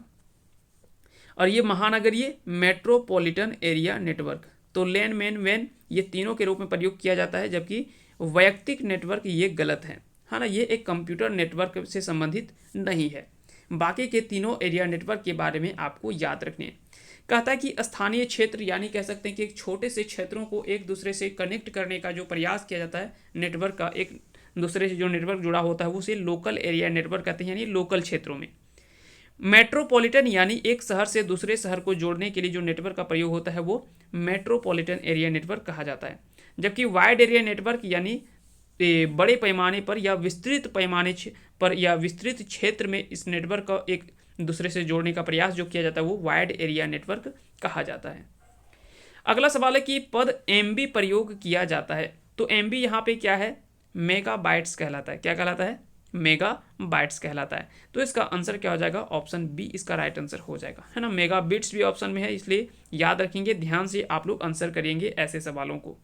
और ये महानगरीय मेट्रोपॉलिटन एरिया नेटवर्क। तो लैन, मैन, वैन, ये तीनों के रूप में प्रयोग किया जाता है, जबकि वैयक्तिक नेटवर्क ये गलत है ना, ये एक कंप्यूटर नेटवर्क से संबंधित नहीं है। बाकी के तीनों एरिया नेटवर्क के बारे में आपको याद रखने हैं। कहता है कि स्थानीय क्षेत्र यानी कह सकते हैं कि एक छोटे से क्षेत्रों को एक दूसरे से कनेक्ट करने का जो प्रयास किया जाता है नेटवर्क का, एक दूसरे से जो नेटवर्क जुड़ा होता है वो उसे लोकल एरिया नेटवर्क कहते हैं, यानी लोकल क्षेत्रों में। मेट्रोपॉलिटन यानी एक शहर से दूसरे शहर को जोड़ने के लिए जो नेटवर्क का प्रयोग होता है वो मेट्रोपॉलिटन एरिया नेटवर्क कहा जाता है। जबकि वाइड एरिया नेटवर्क यानी बड़े पैमाने पर या विस्तृत पैमाने पर या विस्तृत क्षेत्र में इस नेटवर्क का एक दूसरे से जोड़ने का प्रयास जो किया जाता है वो वाइड एरिया नेटवर्क कहा जाता है। अगला सवाल है कि पद एमबी प्रयोग किया जाता है। तो एमबी यहाँ पे क्या है? मेगा बाइट्स कहलाता है। क्या कहलाता है? मेगा बाइट्स कहलाता है। तो इसका आंसर क्या हो जाएगा? ऑप्शन बी इसका राइट आंसर हो जाएगा, है ना। मेगा बिट्स भी ऑप्शन में है, इसलिए याद रखेंगे, ध्यान से आप लोग आंसर करेंगे ऐसे सवालों को।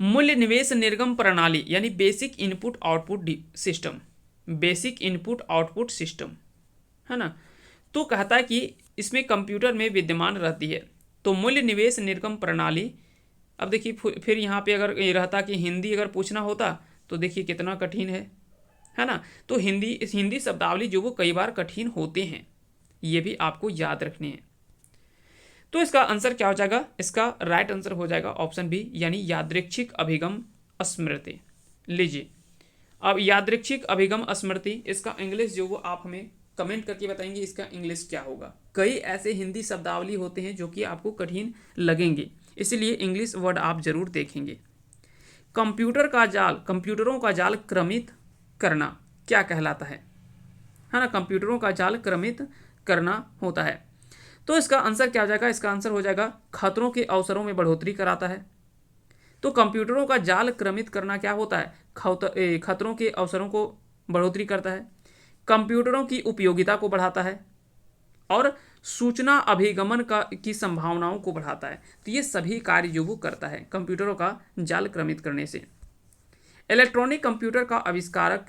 मूल्य निवेश निर्गम प्रणाली यानी basic input output system, basic input output system, है ना। तो कहता है कि इसमें कंप्यूटर में विद्यमान रहती है। तो मूल्य निवेश निर्गम प्रणाली, अब देखिए फिर यहाँ पे अगर ये रहता कि हिंदी अगर पूछना होता तो देखिए कितना कठिन है ना। तो हिंदी शब्दावली जो वो कई बार कठिन होते हैं, ये भी आपको याद रखने हैं। तो इसका आंसर क्या हो जाएगा? इसका राइट आंसर हो जाएगा ऑप्शन बी यानी यादृच्छिक अभिगम स्मृति। लीजिए, अब यादृच्छिक अभिगम स्मृति, इसका इंग्लिश जो वो आप हमें कमेंट करके बताएंगे इसका इंग्लिश क्या होगा। कई ऐसे हिंदी शब्दावली होते हैं जो कि आपको कठिन लगेंगे, इसलिए इंग्लिश वर्ड आप जरूर देखेंगे। कंप्यूटरों का जाल क्रमित करना क्या कहलाता है ना। कंप्यूटरों का जाल क्रमित करना होता है। तो इसका आंसर क्या हो जाएगा? इसका आंसर हो जाएगा खतरों के अवसरों में बढ़ोतरी कराता है। तो कंप्यूटरों का जाल क्रमित करना क्या होता है? खतरों के अवसरों को बढ़ोतरी करता है, कंप्यूटरों की उपयोगिता को बढ़ाता है और सूचना अभिगमन की संभावनाओं को बढ़ाता है। तो ये सभी कार्य जो वो करता है कंप्यूटरों का जाल क्रमित करने से। इलेक्ट्रॉनिक कंप्यूटर का आविष्कारक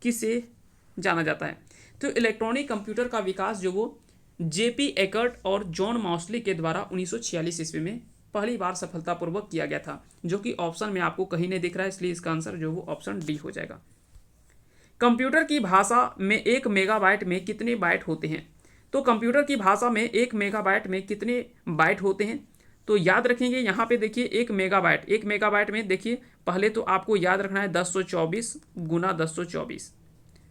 किसे जाना जाता है? तो इलेक्ट्रॉनिक कंप्यूटर का विकास जो वो जेपी एकर्ट और जॉन मॉसली के द्वारा 1946 ईस्वी में पहली बार सफलतापूर्वक किया गया था, जो कि ऑप्शन में आपको कहीं नहीं दिख रहा है, इसलिए इसका आंसर जो वो ऑप्शन डी हो जाएगा। कंप्यूटर की भाषा में 1 मेगाबाइट में कितने बाइट होते हैं? तो कंप्यूटर की भाषा में 1 मेगाबाइट में कितने बाइट होते हैं? तो याद रखेंगे यहाँ पे देखिए 1 मेगाबाइट में देखिए पहले तो आपको याद रखना है 1024 गुना 1024।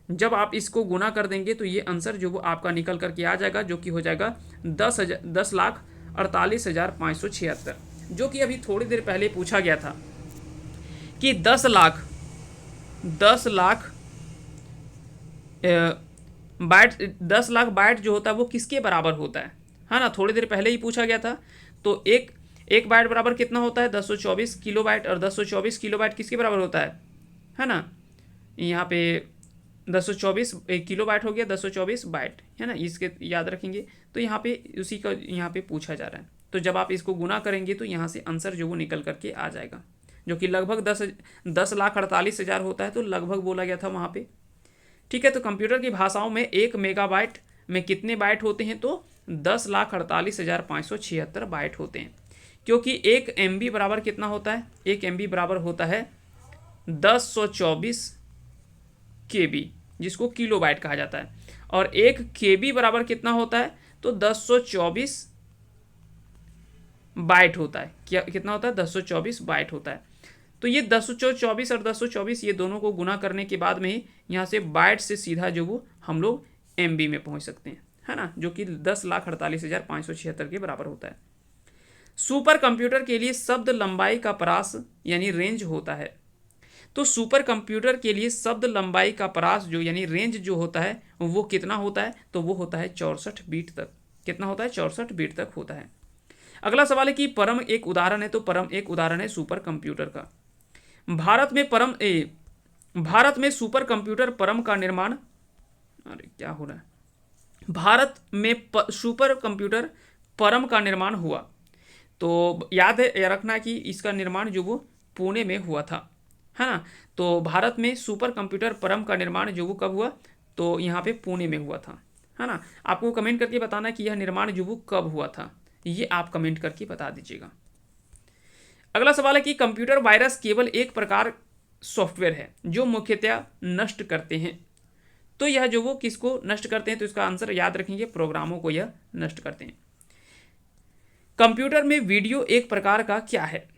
जब आप इसको गुना कर देंगे तो ये आंसर जो वो आपका निकल करके आ जाएगा, जो कि हो जाएगा 10,48,576, जो कि अभी थोड़ी देर पहले पूछा गया था कि 10 लाख बाइट जो होता है वो किसके बराबर होता है ना। थोड़ी देर पहले ही पूछा गया था। तो एक बाइट बराबर कितना होता है? 1024 किलोबाइट, और 1024 किलोबाइट किसके बराबर होता है ना। यहाँ पे 1024 किलोबाइट हो गया, 1024 बाइट, है ना। इसके याद रखेंगे। तो यहाँ पे उसी का यहाँ पे पूछा जा रहा है। तो जब आप इसको गुना करेंगे तो यहाँ से आंसर जो वो निकल करके आ जाएगा, जो कि लगभग 10,48,000 होता है। तो लगभग बोला गया था वहाँ पे। ठीक है, तो कंप्यूटर की भाषाओं में 1 मेगाबाइट में कितने बाइट होते हैं? तो 10,48,576 बाइट होते हैं, क्योंकि 1 MB बराबर कितना होता है, 1 MB बराबर होता है 1024 KB, जिसको किलो बाइट कहा जाता है, और 1 KB बराबर कितना होता है, तो 1024 बाइट होता है। क्या कितना होता है, 1024 बाइट होता है। तो ये 1024 और 1024 ये दोनों को गुना करने के बाद में ही यहाँ से बाइट से सीधा जो वो हम लोग MB में पहुँच सकते हैं, है ना, जो कि 10,48,576 के बराबर होता है। सुपर कंप्यूटर के लिए शब्द लंबाई का परास यानी रेंज होता है। तो सुपर कंप्यूटर के लिए शब्द लंबाई का परास जो यानी रेंज जो होता है वो कितना होता है, तो वो होता है 64 बीट तक। कितना होता है, 64 बीट तक होता है। अगला सवाल है कि परम एक उदाहरण है, तो परम एक उदाहरण है सुपर कंप्यूटर का। भारत में सुपर कंप्यूटर परम का निर्माण, अरे क्या हो रहा है, भारत में सुपर कंप्यूटर परम का निर्माण हुआ। तो याद है रखना कि इसका निर्माण जो वो पुणे में हुआ था, है ना। तो भारत में सुपर कंप्यूटर परम का निर्माण जो वो कब हुआ, तो यहाँ पे पुणे में हुआ था, है ना। आपको कमेंट करके बताना कि यह निर्माण जो वो कब हुआ था, ये आप कमेंट करके बता दीजिएगा। अगला सवाल है कि कंप्यूटर वायरस केवल एक प्रकार सॉफ्टवेयर है जो मुख्यतः नष्ट करते हैं। तो यह जो वो किसको नष्ट करते हैं, तो इसका आंसर याद रखेंगे, प्रोग्रामों को यह नष्ट करते हैं। कंप्यूटर में वीडियो एक प्रकार का क्या है,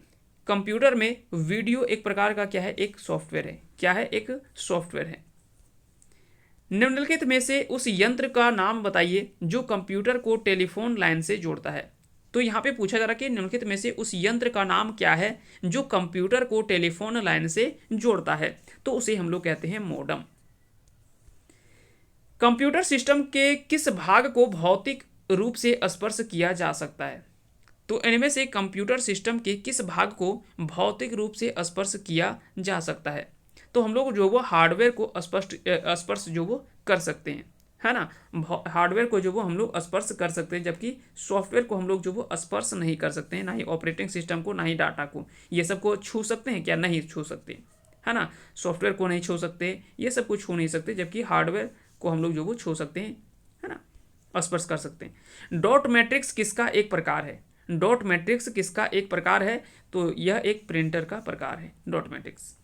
कंप्यूटर में वीडियो एक प्रकार का क्या है, एक सॉफ्टवेयर है। क्या है, एक सॉफ्टवेयर है। निम्नलिखित में से उस यंत्र का नाम बताइए जो कंप्यूटर को टेलीफोन लाइन से जोड़ता है। तो यहाँ पे पूछा जा रहा है कि निम्नलिखित में से उस यंत्र का नाम क्या है जो कंप्यूटर को टेलीफोन लाइन से जोड़ता है, तो उसे हम लोग कहते हैं मॉडेम। कंप्यूटर सिस्टम के किस भाग को भौतिक रूप से स्पर्श किया जा सकता है, तो इनमें से कंप्यूटर सिस्टम के किस भाग को भौतिक रूप से स्पर्श किया जा सकता है, तो हम लोग जो वो हार्डवेयर को स्पर्श जो वो कर सकते हैं, है ना। हार्डवेयर को जो वो हम लोग स्पर्श कर सकते हैं, जबकि सॉफ्टवेयर को हम लोग जो वो स्पर्श नहीं कर सकते हैं, ना ही ऑपरेटिंग सिस्टम को, ना ही डाटा को। ये सब को छू सकते हैं क्या, नहीं छू सकते, है ना। सॉफ्टवेयर को नहीं छू सकते, ये सब को छू नहीं सकते, जबकि हार्डवेयर को हम लोग जो वो छू सकते हैं, है ना, स्पर्श कर सकते हैं। डॉट मैट्रिक्स किसका एक प्रकार है, डॉट मैट्रिक्स किसका एक प्रकार है, तो यह एक प्रिंटर का प्रकार है, डॉट मैट्रिक्स।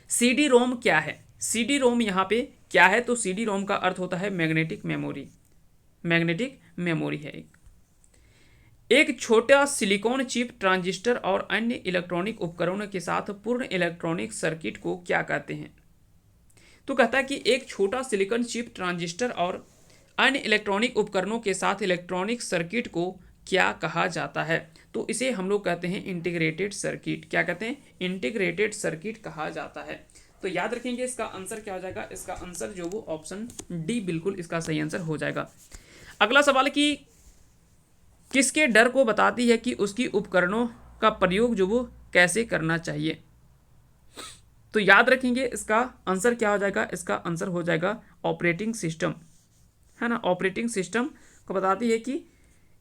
CD रोम क्या है, CD रोम यहाँ पे क्या है, तो CD रोम का अर्थ होता है मैग्नेटिक मेमोरी, मैग्नेटिक मेमोरी है। एक छोटा सिलिकॉन चिप ट्रांजिस्टर और अन्य इलेक्ट्रॉनिक उपकरणों के साथ पूर्ण इलेक्ट्रॉनिक सर्किट को क्या कहते हैं, तो कहता है कि एक छोटा सिलिकॉन चिप ट्रांजिस्टर और अन्य इलेक्ट्रॉनिक उपकरणों के साथ इलेक्ट्रॉनिक सर्किट को क्या कहा जाता है, तो इसे हम लोग कहते हैं इंटीग्रेटेड सर्किट। क्या कहते हैं, इंटीग्रेटेड सर्किट कहा जाता है। तो याद रखेंगे इसका आंसर क्या हो जाएगा, इसका आंसर जो वो ऑप्शन डी बिल्कुल इसका सही आंसर हो जाएगा। अगला सवाल कि किसके डर को बताती है कि उसकी उपकरणों का प्रयोग जो वो कैसे करना चाहिए, तो याद रखेंगे इसका आंसर क्या हो जाएगा, इसका आंसर हो जाएगा ऑपरेटिंग सिस्टम, है ना। ऑपरेटिंग सिस्टम को बताती है कि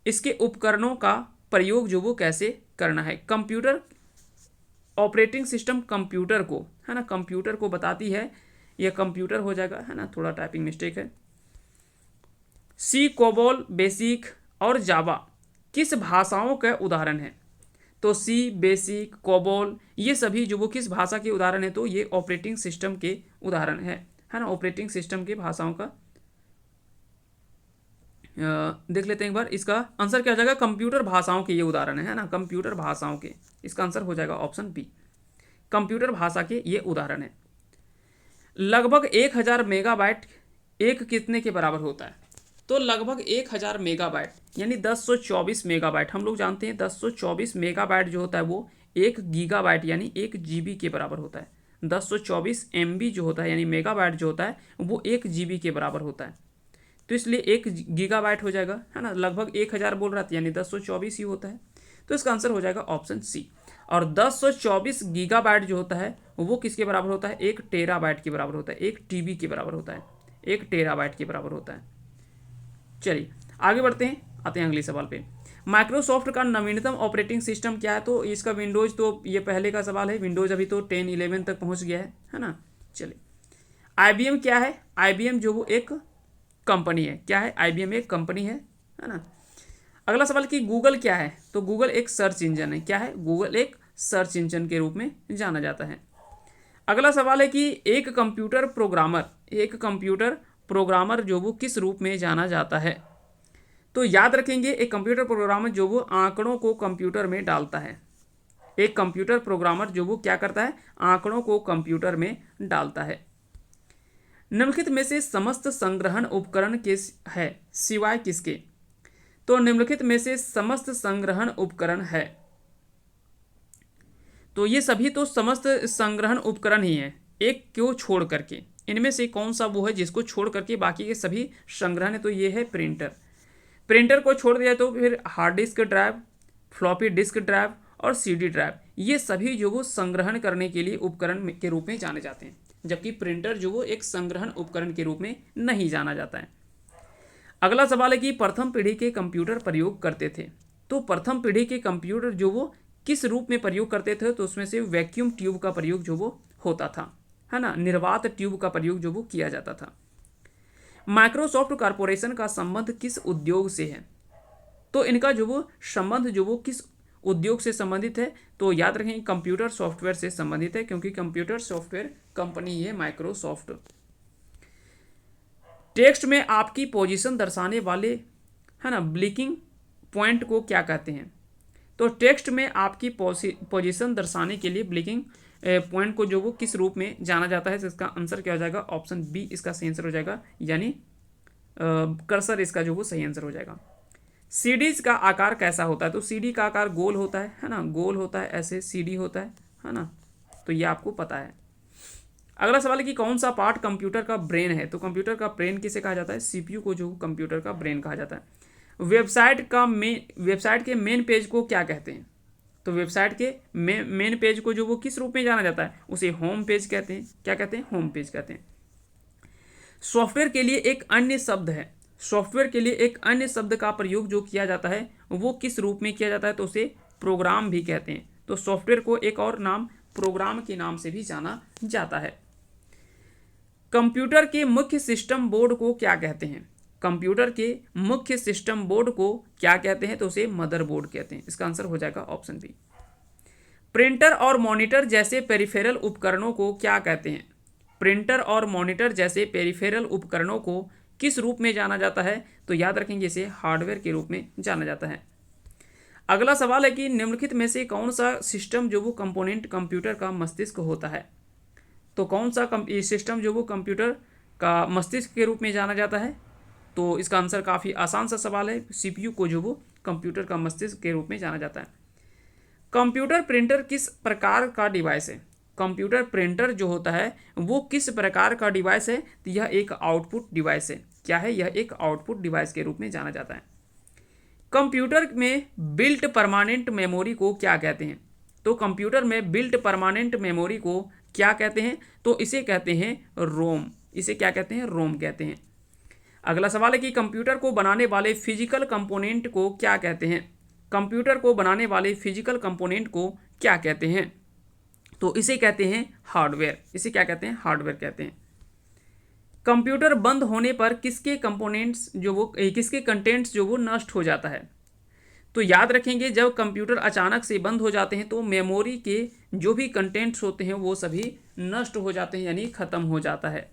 इसके उपकरणों का प्रयोग जो वो कैसे करना है। कंप्यूटर, ऑपरेटिंग सिस्टम कंप्यूटर को, है ना, कंप्यूटर को बताती है, यह कंप्यूटर हो जाएगा, है ना, थोड़ा टाइपिंग मिस्टेक है। सी, कोबोल, बेसिक और जावा किस भाषाओं का उदाहरण है, तो सी, बेसिक, कोबोल ये सभी जो वो किस भाषा के उदाहरण है, तो ये ऑपरेटिंग सिस्टम के उदाहरण है ना। ऑपरेटिंग सिस्टम के भाषाओं का देख लेते हैं एक बार। इसका आंसर क्या हो जाएगा, कंप्यूटर भाषाओं के ये उदाहरण है ना, कंप्यूटर भाषाओं के, इसका आंसर हो जाएगा ऑप्शन बी, कंप्यूटर भाषा के ये उदाहरण है। लगभग 1000 मेगाबाइट एक कितने के बराबर होता है, तो लगभग 1000 मेगाबाइट यानी 1024 मेगाबाइट, हम लोग जानते हैं 1024 मेगाबाइट जो होता है वो 1 गीगाबाइट यानी 1 GB के बराबर होता है। 1024 MB जो होता है यानी मेगाबाइट जो होता है वो 1 GB के बराबर होता है, तो इसलिए 1 गीगाबाइट हो जाएगा, है ना। लगभग 1000 बोल रहा था यानी 1024 ही होता है, तो इसका आंसर हो जाएगा ऑप्शन सी। और 1024 गीगाबाइट जो होता है वो किसके बराबर होता है, 1 टेराबाइट के बराबर होता है, 1 TB के बराबर होता है, 1 टेराबाइट के बराबर होता है। चलिए आगे बढ़ते हैं, आते हैं अगले सवाल पे। माइक्रोसॉफ्ट का नवीनतम ऑपरेटिंग सिस्टम क्या है, तो इसका विंडोज, तो ये पहले का सवाल है, विंडोज अभी तो 10, 11 तक पहुंच गया है ना। चलिए IBM क्या है, IBM जो वो एक कंपनी है, क्या है, IBM एक कंपनी है, है ना। अगला सवाल कि गूगल क्या है, तो गूगल एक सर्च इंजन है। क्या है? गूगल एक सर्च इंजन के रूप में जाना जाता है। अगला सवाल है कि एक कंप्यूटर प्रोग्रामर जो वो किस रूप में जाना जाता है। तो याद रखेंगे, एक कंप्यूटर प्रोग्रामर जो वो आंकड़ों को कंप्यूटर में डालता है। एक कंप्यूटर प्रोग्रामर जो वो क्या करता है? आंकड़ों को कंप्यूटर में डालता है। निम्नलिखित में से समस्त संग्रहण उपकरण किस है सिवाय किसके? तो निम्नलिखित में से समस्त संग्रहण उपकरण है, तो ये सभी तो समस्त संग्रहण उपकरण ही हैं, एक को छोड़ करके। इनमें से कौन सा वो है जिसको छोड़ करके बाकी के सभी संग्रहण है? तो ये है प्रिंटर। प्रिंटर को छोड़ दिया तो फिर hard disk drive, floppy disk drive और सीडी ड्राइव, ये सभी जो वो संग्रहण करने के लिए उपकरण के रूप में जाने जाते हैं, जबकि प्रिंटर जो वो एक संग्रहण उपकरण के रूप में नहीं जाना जाता है। अगला सवाल है कि प्रथम पीढ़ी के कंप्यूटर प्रयोग करते थे। तो प्रथम पीढ़ी के कंप्यूटर जो वो किस रूप में प्रयोग करते थे? तो उसमें से वैक्यूम ट्यूब का प्रयोग जो वो होता था, है ना, निर्वात ट्यूब का प्रयोग जो वो किया जाता था। माइक्रोसॉफ्ट कॉरपोरेशन का संबंध किस उद्योग से है? तो इनका जो वो संबंध जो वो किस उद्योग से संबंधित है? तो याद रखें कंप्यूटर सॉफ्टवेयर से संबंधित है, क्योंकि कंप्यूटर सॉफ्टवेयर कंपनी है माइक्रोसॉफ्ट। टेक्स्ट में आपकी पोजीशन दर्शाने वाले, है ना, ब्लिंकिंग पॉइंट को क्या कहते हैं? तो टेक्स्ट में आपकी पोजीशन दर्शाने के लिए ब्लिंकिंग पॉइंट को जो वो किस रूप में जाना जाता है? तो इसका आंसर क्या हो जाएगा? ऑप्शन बी इसका सही आंसर हो जाएगा, यानी कर्सर इसका जो वो सही आंसर हो जाएगा। सीडीज का आकार कैसा होता है? तो सीडी का आकार गोल होता है ना, गोल होता है, ऐसे सीडी होता है ना, तो ये आपको पता है। अगला सवाल है कि कौन सा पार्ट कंप्यूटर का ब्रेन है? तो कंप्यूटर का ब्रेन किसे कहा जाता है? सीपीयू को जो कंप्यूटर का ब्रेन कहा जाता है। वेबसाइट के मेन पेज को क्या कहते हैं? तो वेबसाइट के मेन पेज को जो वो किस रूप में जाना जाता है? उसे होम पेज कहते हैं। क्या कहते हैं? होम पेज कहते हैं। सॉफ्टवेयर के लिए एक अन्य शब्द है, सॉफ्टवेयर के लिए एक अन्य शब्द का प्रयोग जो किया जाता है वो किस रूप में किया जाता है? तो उसे प्रोग्राम भी कहते हैं। तो सॉफ्टवेयर को एक और नाम प्रोग्राम के नाम से भी जाना जाता है। कंप्यूटर के मुख्य सिस्टम बोर्ड को क्या कहते हैं? कंप्यूटर के मुख्य सिस्टम बोर्ड को क्या कहते हैं? तो उसे मदरबोर्ड कहते हैं। इसका आंसर हो जाएगा ऑप्शन बी। प्रिंटर और मॉनिटर जैसे पेरिफेरल उपकरणों को क्या कहते हैं? प्रिंटर और मॉनिटर जैसे पेरिफेरल उपकरणों को किस रूप में जाना जाता है? तो याद रखेंगे इसे हार्डवेयर के रूप में जाना जाता है। अगला सवाल है कि निम्नलिखित में से कौन सा सिस्टम जो वो कंपोनेंट कंप्यूटर का मस्तिष्क होता है? तो कौन सा सिस्टम जो वो कंप्यूटर का मस्तिष्क के रूप में जाना जाता है? तो इसका आंसर काफ़ी आसान सा सवाल है, सीपीयू को जो वो कंप्यूटर का मस्तिष्क के रूप में जाना जाता है। कंप्यूटर प्रिंटर किस प्रकार का डिवाइस है? कंप्यूटर प्रिंटर जो होता है वो किस प्रकार का डिवाइस है? तो यह एक आउटपुट डिवाइस है। क्या है? यह एक आउटपुट डिवाइस के रूप में जाना जाता है। कंप्यूटर में बिल्ट परमानेंट मेमोरी को क्या कहते हैं? तो कंप्यूटर में बिल्ट परमानेंट मेमोरी को क्या कहते हैं? तो इसे कहते हैं रोम। इसे क्या कहते हैं? रोम कहते हैं। अगला सवाल है कि कंप्यूटर को बनाने वाले फिजिकल कंपोनेंट को क्या कहते हैं? कंप्यूटर को बनाने वाले फिजिकल कंपोनेंट को क्या कहते हैं? तो इसे कहते हैं हार्डवेयर। इसे क्या कहते हैं? हार्डवेयर कहते हैं। कंप्यूटर बंद होने पर किसके कंटेंट्स जो वो नष्ट हो जाता है? तो याद रखेंगे जब कंप्यूटर अचानक से बंद हो जाते हैं तो मेमोरी के जो भी कंटेंट्स होते हैं वो सभी नष्ट हो जाते हैं, यानी खत्म हो जाता है।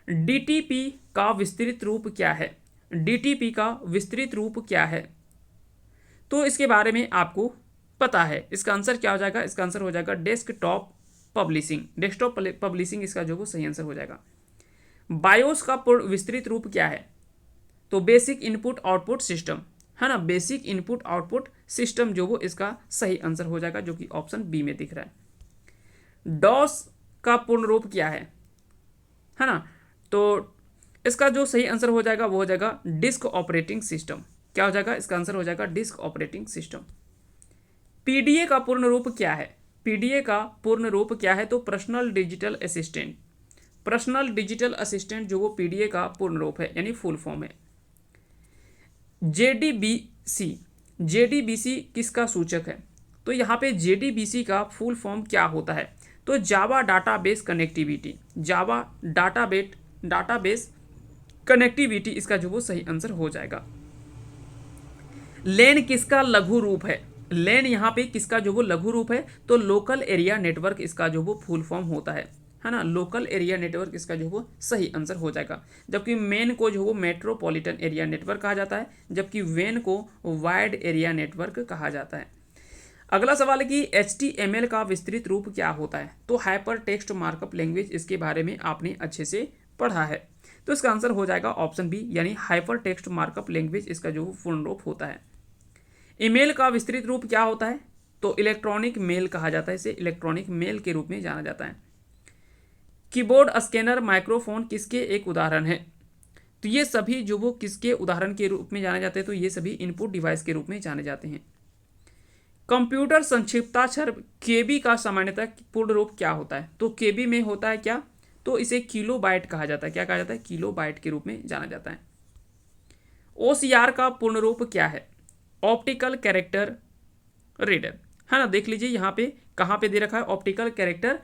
डीटीपी का विस्तृत रूप क्या है? डीटीपी का विस्तृत रूप क्या है? तो इसके बारे में आपको पता है। इसका आंसर क्या हो जाएगा? इसका आंसर हो जाएगा डेस्कटॉप पब्लिशिंग। डेस्कटॉप पब्लिशिंग इसका जो वो सही आंसर हो जाएगा। बायोस का पूर्ण विस्तृत रूप क्या है? तो बेसिक इनपुट आउटपुट सिस्टम, है ना, बेसिक इनपुट आउटपुट सिस्टम जो वो इसका सही आंसर हो जाएगा, जो कि ऑप्शन बी में दिख रहा है। डॉस का पूर्ण रूप क्या है ना, तो इसका जो सही आंसर हो जाएगा वो हो जाएगा डिस्क ऑपरेटिंग सिस्टम। क्या हो जाएगा? इसका आंसर हो जाएगा डिस्क ऑपरेटिंग सिस्टम। पीडीए का पूर्ण रूप क्या है? पीडीए का पूर्ण रूप क्या है? तो personal digital assistant. Personal digital assistant जो वो पीडीए का पूर्ण रूप है, यानी फुल फॉर्म है। जेडीबीसी, जेडीबीसी किसका सूचक है? तो यहाँ पे जेडीबीसी का फुल फॉर्म क्या होता है? तो जावा डाटाबेस कनेक्टिविटी। जावा डाटाबेस कनेक्टिविटी इसका जो वो सही आंसर हो जाएगा। लेन किसका लघु रूप है? लेन यहाँ पे किसका जो वो लघु रूप है? तो लोकल एरिया नेटवर्क इसका जो वो फुल फॉर्म होता है ना। लोकल एरिया नेटवर्क इसका जो वो सही आंसर हो जाएगा। जबकि मेन को जो वो मेट्रोपॉलिटन एरिया नेटवर्क कहा जाता है, जबकि वेन को वाइड एरिया नेटवर्क कहा जाता है। अगला सवाल है कि HTML का विस्तृत रूप क्या होता है? तो हाइपर टेक्स्ट मार्कअप लैंग्वेज, इसके बारे में आपने अच्छे से पढ़ा है, तो इसका आंसर हो जाएगा ऑप्शन बी, यानी हाइपर टेक्स्ट मार्कअप लैंग्वेज इसका जो पूर्ण रूप होता है। ईमेल का विस्तृत रूप क्या होता है? तो इलेक्ट्रॉनिक मेल कहा जाता है, इसे इलेक्ट्रॉनिक मेल के रूप में जाना जाता है। कीबोर्ड, स्कैनर, माइक्रोफोन किसके एक उदाहरण है? तो ये सभी जो वो किसके उदाहरण के रूप में जाने जाते हैं? तो ये सभी इनपुट डिवाइस के रूप में जाने जाते हैं। कंप्यूटर संक्षिप्ताक्षर केबी का सामान्यतः पूर्ण रूप क्या होता है? तो केबी में होता है क्या? तो इसे किलोबाइट कहा जाता है। क्या कहा जाता है? किलोबाइट के रूप में जाना जाता है। OCR का पूर्ण रूप क्या है? ऑप्टिकल कैरेक्टर रीडर, है ना। देख लीजिए यहाँ पे कहाँ पे दे रखा है, ऑप्टिकल कैरेक्टर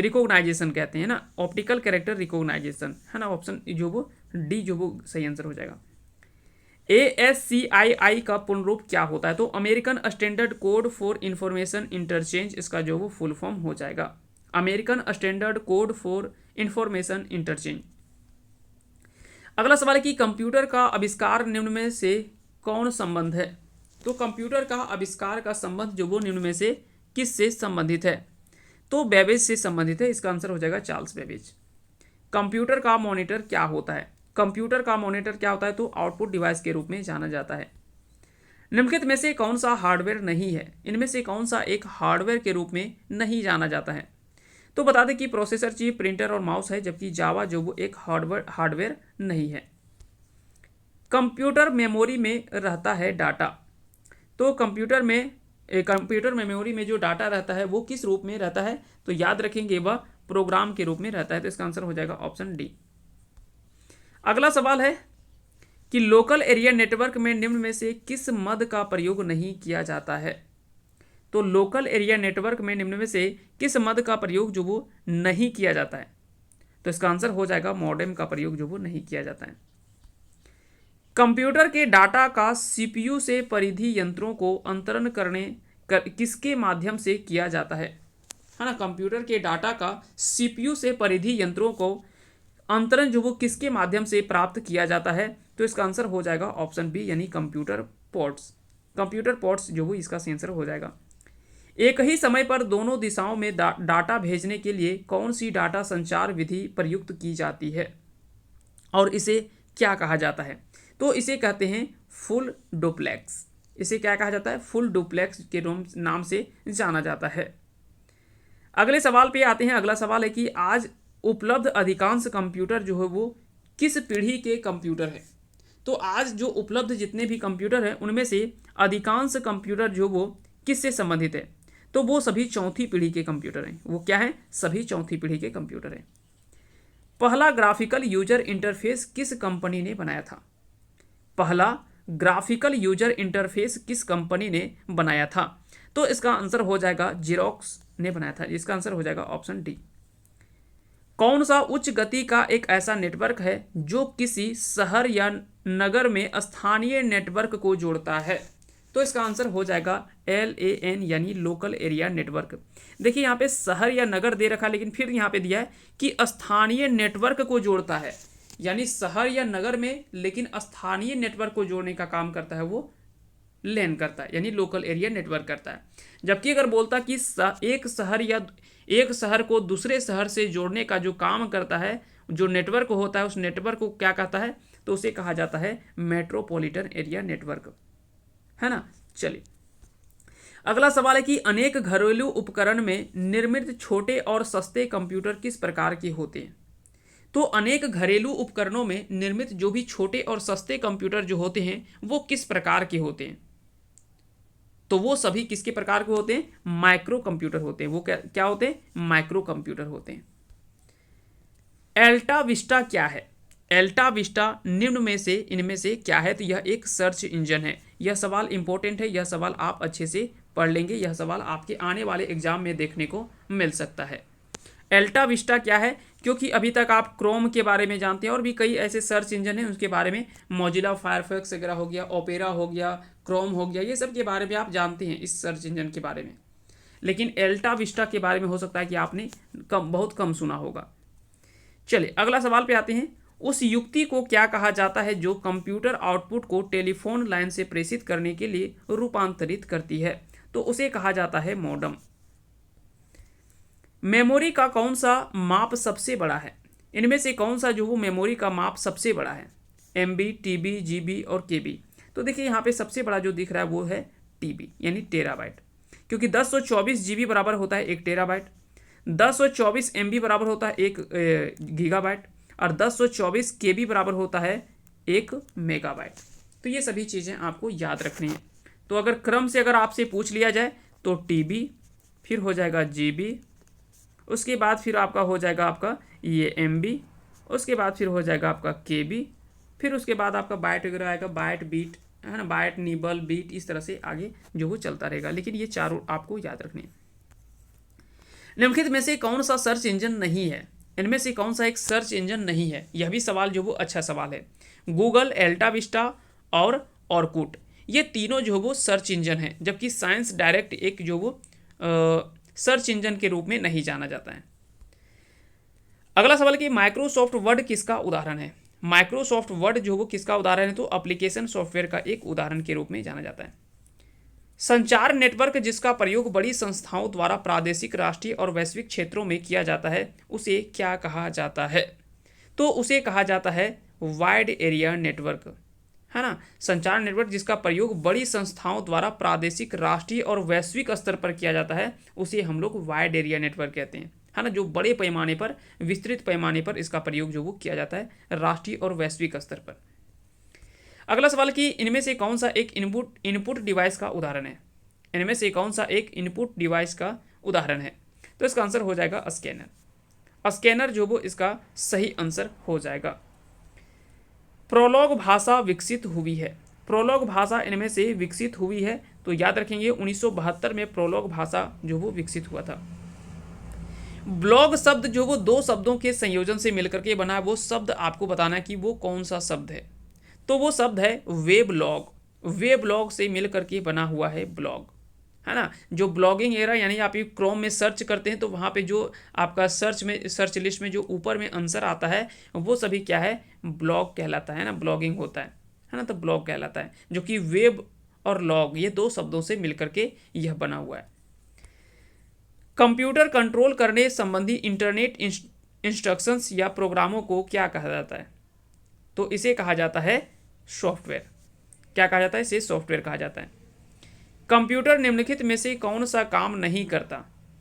रिकॉग्नाइजेशन कहते हैं ना, ऑप्टिकल कैरेक्टर रिकॉग्नाइजेशन, है ना। ऑप्शन जो वो डी जो वो सही आंसर हो जाएगा। ASCII का पूर्ण रूप क्या होता है? तो American standard code for information interchange, इसका जो वो फुल फॉर्म हो जाएगा, American standard code for information interchange. अगला सवाल है कि कंप्यूटर का आविष्कार निम्न में से कौन संबंध है? तो कंप्यूटर का आविष्कार का संबंध जो वो निम्न में से किससे संबंधित है? तो बेबेज से संबंधित है, इसका आंसर हो जाएगा चार्ल्स बेबेज। कंप्यूटर का मॉनिटर क्या होता है? कंप्यूटर का मॉनिटर क्या होता है? तो आउटपुट डिवाइस के रूप में जाना जाता है। निम्नलिखित में से कौन सा हार्डवेयर नहीं है? इनमें से कौन सा एक हार्डवेयर के रूप में नहीं जाना जाता है? तो बता दें कि प्रोसेसर, चिप, प्रिंटर और माउस है, जबकि जावा जो वो एक हार्डवेयर नहीं है। कंप्यूटर मेमोरी में रहता है डाटा, तो कंप्यूटर मेमोरी में जो डाटा रहता है वो किस रूप में रहता है? तो याद रखेंगे वह प्रोग्राम के रूप में रहता है, तो इसका आंसर हो जाएगा ऑप्शन डी। अगला सवाल है कि लोकल एरिया नेटवर्क में निम्न में से किस मद का प्रयोग नहीं किया जाता है? तो लोकल एरिया नेटवर्क में निम्न में से किस मद का प्रयोग जो वो नहीं किया जाता है? तो इसका आंसर हो जाएगा मॉडेम का प्रयोग जो वो नहीं किया जाता है। कंप्यूटर के डाटा का CPU से परिधि यंत्रों को अंतरण किसके माध्यम से किया जाता है ना। कंप्यूटर के डाटा का CPU से परिधि यंत्रों को अंतरण जो वो किसके माध्यम से प्राप्त किया जाता है? तो इसका आंसर हो जाएगा ऑप्शन बी, यानी कंप्यूटर पोर्ट्स। कंप्यूटर पोर्ट्स जो वो इसका आंसर हो जाएगा। एक ही समय पर दोनों दिशाओं में डाटा भेजने के लिए कौन सी डाटा संचार विधि प्रयुक्त की जाती है और इसे क्या कहा जाता है? तो इसे कहते हैं फुल डुप्लेक्स। इसे क्या कहा जाता है? फुल डुप्लेक्स के नाम से जाना जाता है। अगले सवाल पे आते हैं। अगला सवाल है कि आज उपलब्ध अधिकांश कंप्यूटर जो है वो किस पीढ़ी के कंप्यूटर है? तो आज जो उपलब्ध जितने भी कंप्यूटर हैं उनमें से अधिकांश कंप्यूटर जो वो किससे संबंधित है? तो वो सभी चौथी पीढ़ी के कंप्यूटर हैं। वो क्या है? सभी चौथी पीढ़ी के कंप्यूटर हैं। पहला ग्राफिकल यूजर इंटरफेस किस कंपनी ने बनाया था? पहला ग्राफिकल यूजर इंटरफेस किस कंपनी ने बनाया था? तो इसका आंसर हो जाएगा जेरोक्स ने बनाया था। इसका आंसर हो जाएगा ऑप्शन डी। कौन सा उच्च गति का एक ऐसा नेटवर्क है जो किसी शहर या नगर में स्थानीय नेटवर्क को जोड़ता है? तो इसका आंसर हो जाएगा LAN, यानी लोकल एरिया नेटवर्क। देखिए यहाँ पे शहर या नगर दे रखा है, लेकिन फिर यहाँ पे दिया है कि स्थानीय नेटवर्क को जोड़ता है, यानी शहर या नगर में लेकिन स्थानीय नेटवर्क को जोड़ने का काम करता है वो LAN करता है, यानी लोकल एरिया नेटवर्क करता है। जबकि अगर बोलता कि एक शहर को दूसरे शहर से जोड़ने का जो काम करता है, जो नेटवर्क होता है, उस नेटवर्क को क्या कहता है? तो उसे कहा जाता है मेट्रोपॉलिटन एरिया नेटवर्क, है ना। चलिए अगला सवाल है कि अनेक घरेलू उपकरण में निर्मित छोटे और सस्ते कंप्यूटर किस प्रकार के होते हैं? तो अनेक घरेलू उपकरणों में निर्मित जो भी छोटे और सस्ते कंप्यूटर जो होते हैं वो किस प्रकार के होते हैं? तो वो सभी किसके प्रकार के होते हैं? माइक्रो कंप्यूटर होते हैं। वो क्या होते हैं? माइक्रो कंप्यूटर होते हैं। एल्टा विस्टा क्या है? एल्टा विस्टा निम्न में से इनमें से क्या है? तो यह एक सर्च इंजन है। यह सवाल इंपॉर्टेंट है, यह सवाल आप अच्छे से पढ़ लेंगे, यह सवाल आपके आने वाले एग्जाम में देखने को मिल सकता है। एल्टा विस्टा क्या है? क्योंकि अभी तक आप क्रोम के बारे में जानते हैं और भी कई ऐसे सर्च इंजन हैं उसके बारे में, मोजिला फायरफॉक्स वगैरह हो गया, ओपेरा हो गया, क्रोम हो गया, ये सब के बारे में आप जानते हैं इस सर्च इंजन के बारे में। लेकिन एल्टा विस्टा के बारे में हो सकता है कि आपने बहुत कम सुना होगा। चलिए अगला सवाल पे आते हैं। उस युक्ति को क्या कहा जाता है जो कंप्यूटर आउटपुट को टेलीफोन लाइन से प्रेषित करने के लिए रूपांतरित करती है? तो उसे कहा जाता है मॉडम। मेमोरी का कौन सा माप सबसे बड़ा है? इनमें से कौन सा जो वो मेमोरी का माप सबसे बड़ा है? MB, TB, GB और KB। तो देखिए यहाँ पे सबसे बड़ा जो दिख रहा है वो है TB यानी टेराबाइट, क्योंकि 1024 GB बराबर होता है 1 टेराबाइट, 1024 MB बराबर होता है 1 गीगाबाइट और 1024 KB बराबर होता है 1 मेगाबाइट। तो ये सभी चीज़ें आपको याद रखनी है। तो अगर क्रम से अगर आपसे पूछ लिया जाए तो TB, फिर हो जाएगा GB, उसके बाद फिर आपका हो जाएगा आपका ये MB, उसके बाद फिर हो जाएगा आपका KB, फिर उसके बाद आपका बाइट वगैरह आएगा, बाइट बीट है ना, बाइट निबल बीट, इस तरह से आगे जो वो चलता रहेगा। लेकिन ये चारों आपको याद रखने हैं। निम्नलिखित में से कौन सा सर्च इंजन नहीं है? इनमें से कौन सा एक सर्च इंजन नहीं है? यह भी सवाल जो वो अच्छा सवाल है। गूगल, एल्टा विस्टा और ऑरकुट, ये तीनों जो वो सर्च इंजन है, जबकि साइंस डायरेक्ट एक जो वो सर्च इंजन के रूप में नहीं जाना जाता है। अगला सवाल कि माइक्रोसॉफ्ट वर्ड किसका उदाहरण है? माइक्रोसॉफ्ट वर्ड जो वो किसका उदाहरण है? तो एप्लीकेशन सॉफ्टवेयर का एक उदाहरण के रूप में जाना जाता है। संचार नेटवर्क जिसका प्रयोग बड़ी संस्थाओं द्वारा प्रादेशिक, राष्ट्रीय और वैश्विक क्षेत्रों में किया जाता है, उसे क्या कहा जाता है? तो उसे कहा जाता है वाइड एरिया नेटवर्क, है ना। संचार नेटवर्क जिसका प्रयोग बड़ी संस्थाओं द्वारा प्रादेशिक, राष्ट्रीय और वैश्विक स्तर पर किया जाता है, उसे हम लोग वाइड एरिया नेटवर्क कहते हैं, है ना। जो बड़े पैमाने पर, विस्तृत पैमाने पर इसका प्रयोग जो वो किया जाता है राष्ट्रीय और वैश्विक स्तर पर। अगला सवाल कि इनमें से कौन सा एक इनपुट डिवाइस का उदाहरण है? इनमें से कौन सा एक इनपुट डिवाइस का उदाहरण है? तो इसका आंसर हो जाएगा स्कैनर। स्कैनर जो वो इसका सही आंसर हो जाएगा। प्रोलॉग भाषा विकसित हुई है। प्रोलॉग भाषा इनमें से विकसित हुई है, तो याद रखेंगे 1972 में प्रोलॉग भाषा जो वो विकसित हुआ था। ब्लॉग शब्द जो वो दो शब्दों के संयोजन से मिलकर के बना है, वो शब्द आपको बताना है कि वो कौन सा शब्द है। तो वो शब्द है वेबलॉग। वेबलॉग से मिल करके बना हुआ है ब्लॉग, है ना। जो ब्लॉगिंग एरा यानी आप क्रोम में सर्च करते हैं तो वहाँ पे जो आपका सर्च लिस्ट में जो ऊपर में आंसर आता है वो सभी क्या है? ब्लॉग कहलाता है ना, ब्लॉगिंग होता है ना। तो ब्लॉग कहलाता है, जो कि वेब और लॉग ये दो शब्दों से मिल करके यह बना हुआ है। कंप्यूटर कंट्रोल करने संबंधी इंटरनेट इंस्ट्रक्शंस या प्रोग्रामों को क्या कहा जाता है? तो इसे कहा जाता है सॉफ्टवेयर। क्या कहा जाता है? इसे सॉफ्टवेयर कहा जाता है। कंप्यूटर निम्नलिखित में से कौन सा काम नहीं करता?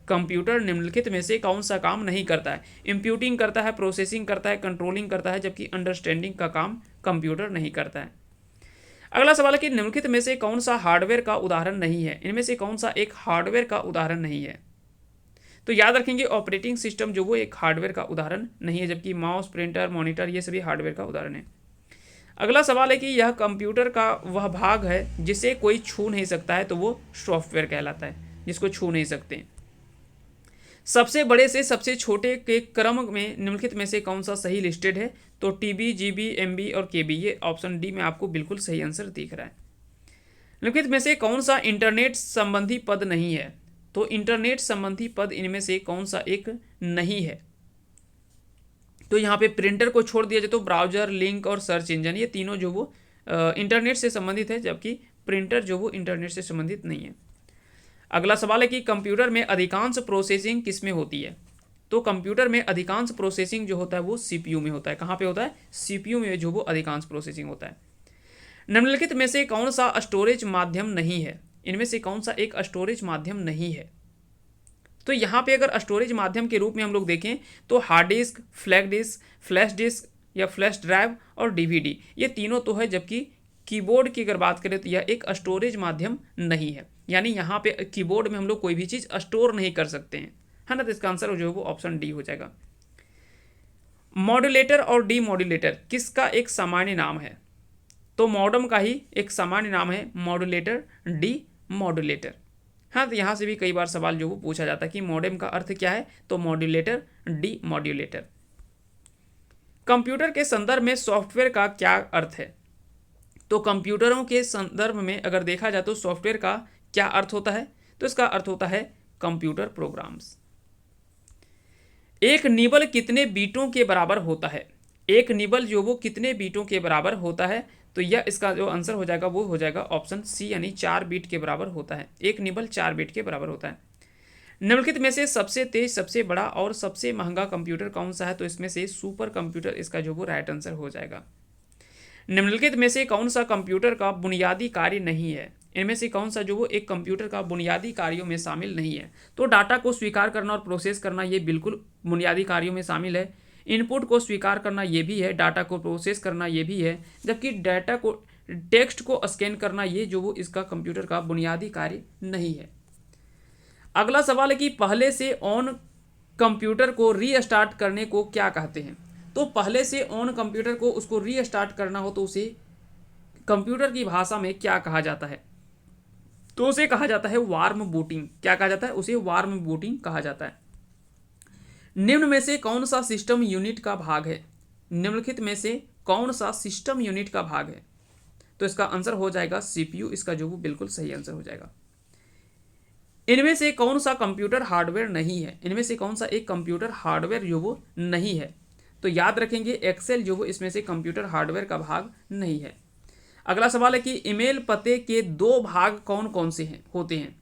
कंप्यूटर निम्नलिखित में से कौन सा काम नहीं करता है? इंप्यूटिंग करता है, प्रोसेसिंग करता है, कंट्रोलिंग करता है, जबकि अंडरस्टैंडिंग का काम कंप्यूटर नहीं करता है। अगला सवाल है कि निम्नलिखित में से कौन सा हार्डवेयर का उदाहरण नहीं है? इनमें से कौन सा एक हार्डवेयर का उदाहरण नहीं है? तो याद रखेंगे ऑपरेटिंग सिस्टम जो वो एक हार्डवेयर का उदाहरण नहीं है, जबकि माउस, प्रिंटर, मॉनिटर ये सभी हार्डवेयर का उदाहरण है। अगला सवाल है कि यह कंप्यूटर का वह भाग है जिसे कोई छू नहीं सकता है, तो वो सॉफ्टवेयर कहलाता है, जिसको छू नहीं सकते। सबसे बड़े से सबसे छोटे के क्रम में निम्नलिखित में से कौन सा सही लिस्टेड है? तो TB, GB, MB और KB, ये ऑप्शन डी में आपको बिल्कुल सही आंसर दिख रहा है। निम्नलिखित में से कौन सा इंटरनेट संबंधी पद नहीं है? तो इंटरनेट संबंधी पद इनमें से कौन सा एक नहीं है? तो यहाँ पे प्रिंटर को छोड़ दिया जाए तो ब्राउजर, लिंक और सर्च इंजन, ये तीनों जो वो इंटरनेट से संबंधित है, जबकि प्रिंटर जो वो इंटरनेट से संबंधित नहीं है। अगला सवाल है कि कंप्यूटर में अधिकांश प्रोसेसिंग किस में होती है? तो कंप्यूटर में अधिकांश प्रोसेसिंग जो होता है वो CPU में होता है। कहाँ पे होता है? CPU में जो वो अधिकांश प्रोसेसिंग होता है। निम्नलिखित में से कौन सा स्टोरेज माध्यम नहीं है? इनमें से कौन सा एक स्टोरेज माध्यम नहीं है? तो यहाँ पे अगर स्टोरेज माध्यम के रूप में हम लोग देखें तो हार्ड डिस्क, फ्लैश डिस्क या फ्लैश ड्राइव और DVD, ये तीनों तो है, जबकि कीबोर्ड की अगर बात करें तो यह एक स्टोरेज माध्यम नहीं है। यानी यहाँ पे कीबोर्ड में हम लोग कोई भी चीज़ स्टोर नहीं कर सकते हैं, है ना। तो इसका आंसर जो है वो ऑप्शन डी हो जाएगा। मॉड्यूलेटर और डीमॉड्यूलेटर किसका एक सामान्य नाम है? तो मॉडम का ही एक सामान्य नाम है मॉड्यूलेटर, डीमॉड्यूलेटर। हाँ, तो यहाँ से भी कई बार सवाल जो वो पूछा जाता है कि मॉडेम का अर्थ क्या है? तो मॉड्यूलेटर, डीमॉड्यूलेटर। कंप्यूटर के संदर्भ में सॉफ्टवेयर का क्या अर्थ है? तो कंप्यूटरों के संदर्भ में अगर देखा जाए तो सॉफ्टवेयर का क्या अर्थ होता है? तो इसका अर्थ होता है कंप्यूटर प्रोग्राम्स। एक निबल कितने बीटों के बराबर होता है? एक निबल जो वो कितने बीटों के बराबर होता है? तो यह इसका जो आंसर हो जाएगा वो हो जाएगा ऑप्शन सी, यानी 4 बीट के बराबर होता है। एक निबल 4 बीट के बराबर होता है। निम्नलिखित में से सबसे तेज, सबसे बड़ा और सबसे महंगा कंप्यूटर कौन सा है? तो इसमें से सुपर कंप्यूटर इसका जो वो राइट आंसर हो जाएगा। निम्नलिखित में से कौन सा कंप्यूटर का बुनियादी कार्य नहीं है? इनमें से कौन सा जो वो एक कंप्यूटर का बुनियादी कार्यों में शामिल नहीं है? तो डाटा को स्वीकार करना और प्रोसेस करना ये बिल्कुल बुनियादी कार्यों में शामिल है। इनपुट को स्वीकार करना ये भी है, डाटा को प्रोसेस करना ये भी है, जबकि डाटा को टेक्स्ट को स्कैन करना ये जो वो इसका कंप्यूटर का बुनियादी कार्य नहीं है। अगला सवाल है कि पहले से ऑन कंप्यूटर को रीस्टार्ट करने को क्या कहते हैं? तो पहले से ऑन कंप्यूटर को उसको रीस्टार्ट करना हो तो उसे कंप्यूटर की भाषा में क्या कहा जाता है? तो उसे कहा जाता है वार्म बूटिंग। क्या कहा जाता है? उसे वार्म बूटिंग कहा जाता है। निम्न में से कौन सा सिस्टम यूनिट का भाग है? निम्नलिखित में से कौन सा सिस्टम यूनिट का भाग है? तो इसका आंसर हो जाएगा सीपीयू, इसका जो वो बिल्कुल सही आंसर हो जाएगा। इनमें से कौन सा कंप्यूटर हार्डवेयर नहीं है? इनमें से कौन सा एक कंप्यूटर हार्डवेयर जो वो नहीं है? तो याद रखेंगे एक्सेल जो वो इसमें से कंप्यूटर हार्डवेयर का भाग नहीं है। अगला सवाल है कि ईमेल पते के 2 भाग कौन कौन से होते हैं?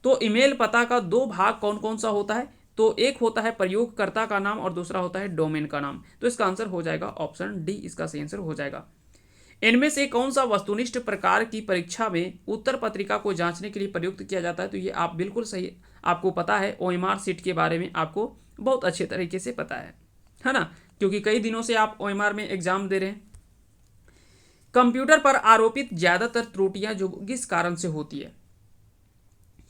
तो ईमेल पता का 2 भाग कौन कौन सा होता है? तो एक होता है प्रयोगकर्ता का नाम और दूसरा होता है डोमेन का नाम। तो इसका आंसर हो जाएगा ऑप्शन डी, इसका सही आंसर हो जाएगा। इनमें से कौन सा वस्तुनिष्ठ प्रकार की परीक्षा में उत्तर पत्रिका को जांचने के लिए प्रयुक्त किया जाता है? तो ये आप बिल्कुल सही, आपको पता है ओएमआर सीट के बारे में आपको बहुत अच्छे तरीके से पता है ना, क्योंकि कई दिनों से आप ओएमआर में एग्जाम दे रहे हैं। कंप्यूटर पर आरोपित ज्यादातर त्रुटियां जो किस कारण से होती है?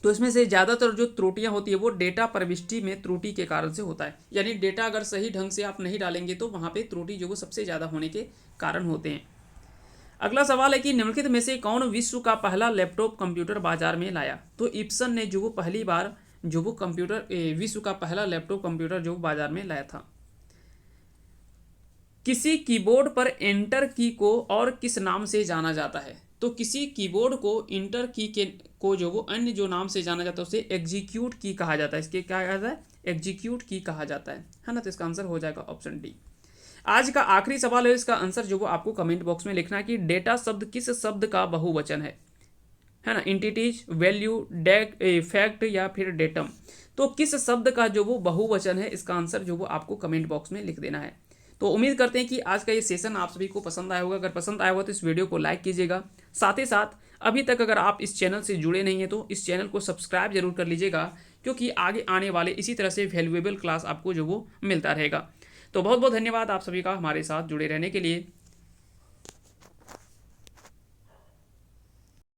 तो इसमें से ज्यादातर जो त्रुटियां होती है वो डेटा प्रविष्टि में त्रुटि के कारण से होता है। यानी डेटा अगर सही ढंग से आप नहीं डालेंगे तो वहां पे त्रुटि जो वो सबसे ज्यादा होने के कारण होते हैं। अगला सवाल है कि निम्नलिखित में से कौन विश्व का पहला लैपटॉप कंप्यूटर बाजार में लाया? तो इप्सन ने जो वो पहली बार जो वो कंप्यूटर विश्व का पहला लैपटॉप कंप्यूटर जो बाजार में लाया था। किसी कीबोर्ड पर एंटर की को और किस नाम से जाना जाता है? तो किसी कीबोर्ड को इंटर की के को जो वो अन्य जो नाम से जाना जाता है उसे एग्जीक्यूट की कहा जाता है। इसके क्या कहा जाता है? एग्जीक्यूट की कहा जाता है ना। तो इसका आंसर हो जाएगा ऑप्शन डी। आज का आखिरी सवाल है, इसका आंसर जो वो आपको कमेंट बॉक्स में लिखना है कि डेटा शब्द किस शब्द का बहुवचन है ना। इंटिटीज, वैल्यू, डेक, फैक्ट या फिर डेटम। तो किस शब्द का जो वो बहुवचन है, इसका आंसर जो वो आपको कमेंट बॉक्स में लिख देना है। तो उम्मीद करते हैं कि आज का ये सेशन आप सभी को पसंद आया होगा। अगर पसंद आया होगा तो इस वीडियो को लाइक कीजिएगा। साथ ही साथ अभी तक अगर आप इस चैनल से जुड़े नहीं हैं तो इस चैनल को सब्सक्राइब जरूर कर लीजिएगा, क्योंकि आगे आने वाले इसी तरह से वैल्यूएबल क्लास आपको जो वो मिलता रहेगा। तो बहुत बहुत धन्यवाद आप सभी का हमारे साथ जुड़े रहने के लिए।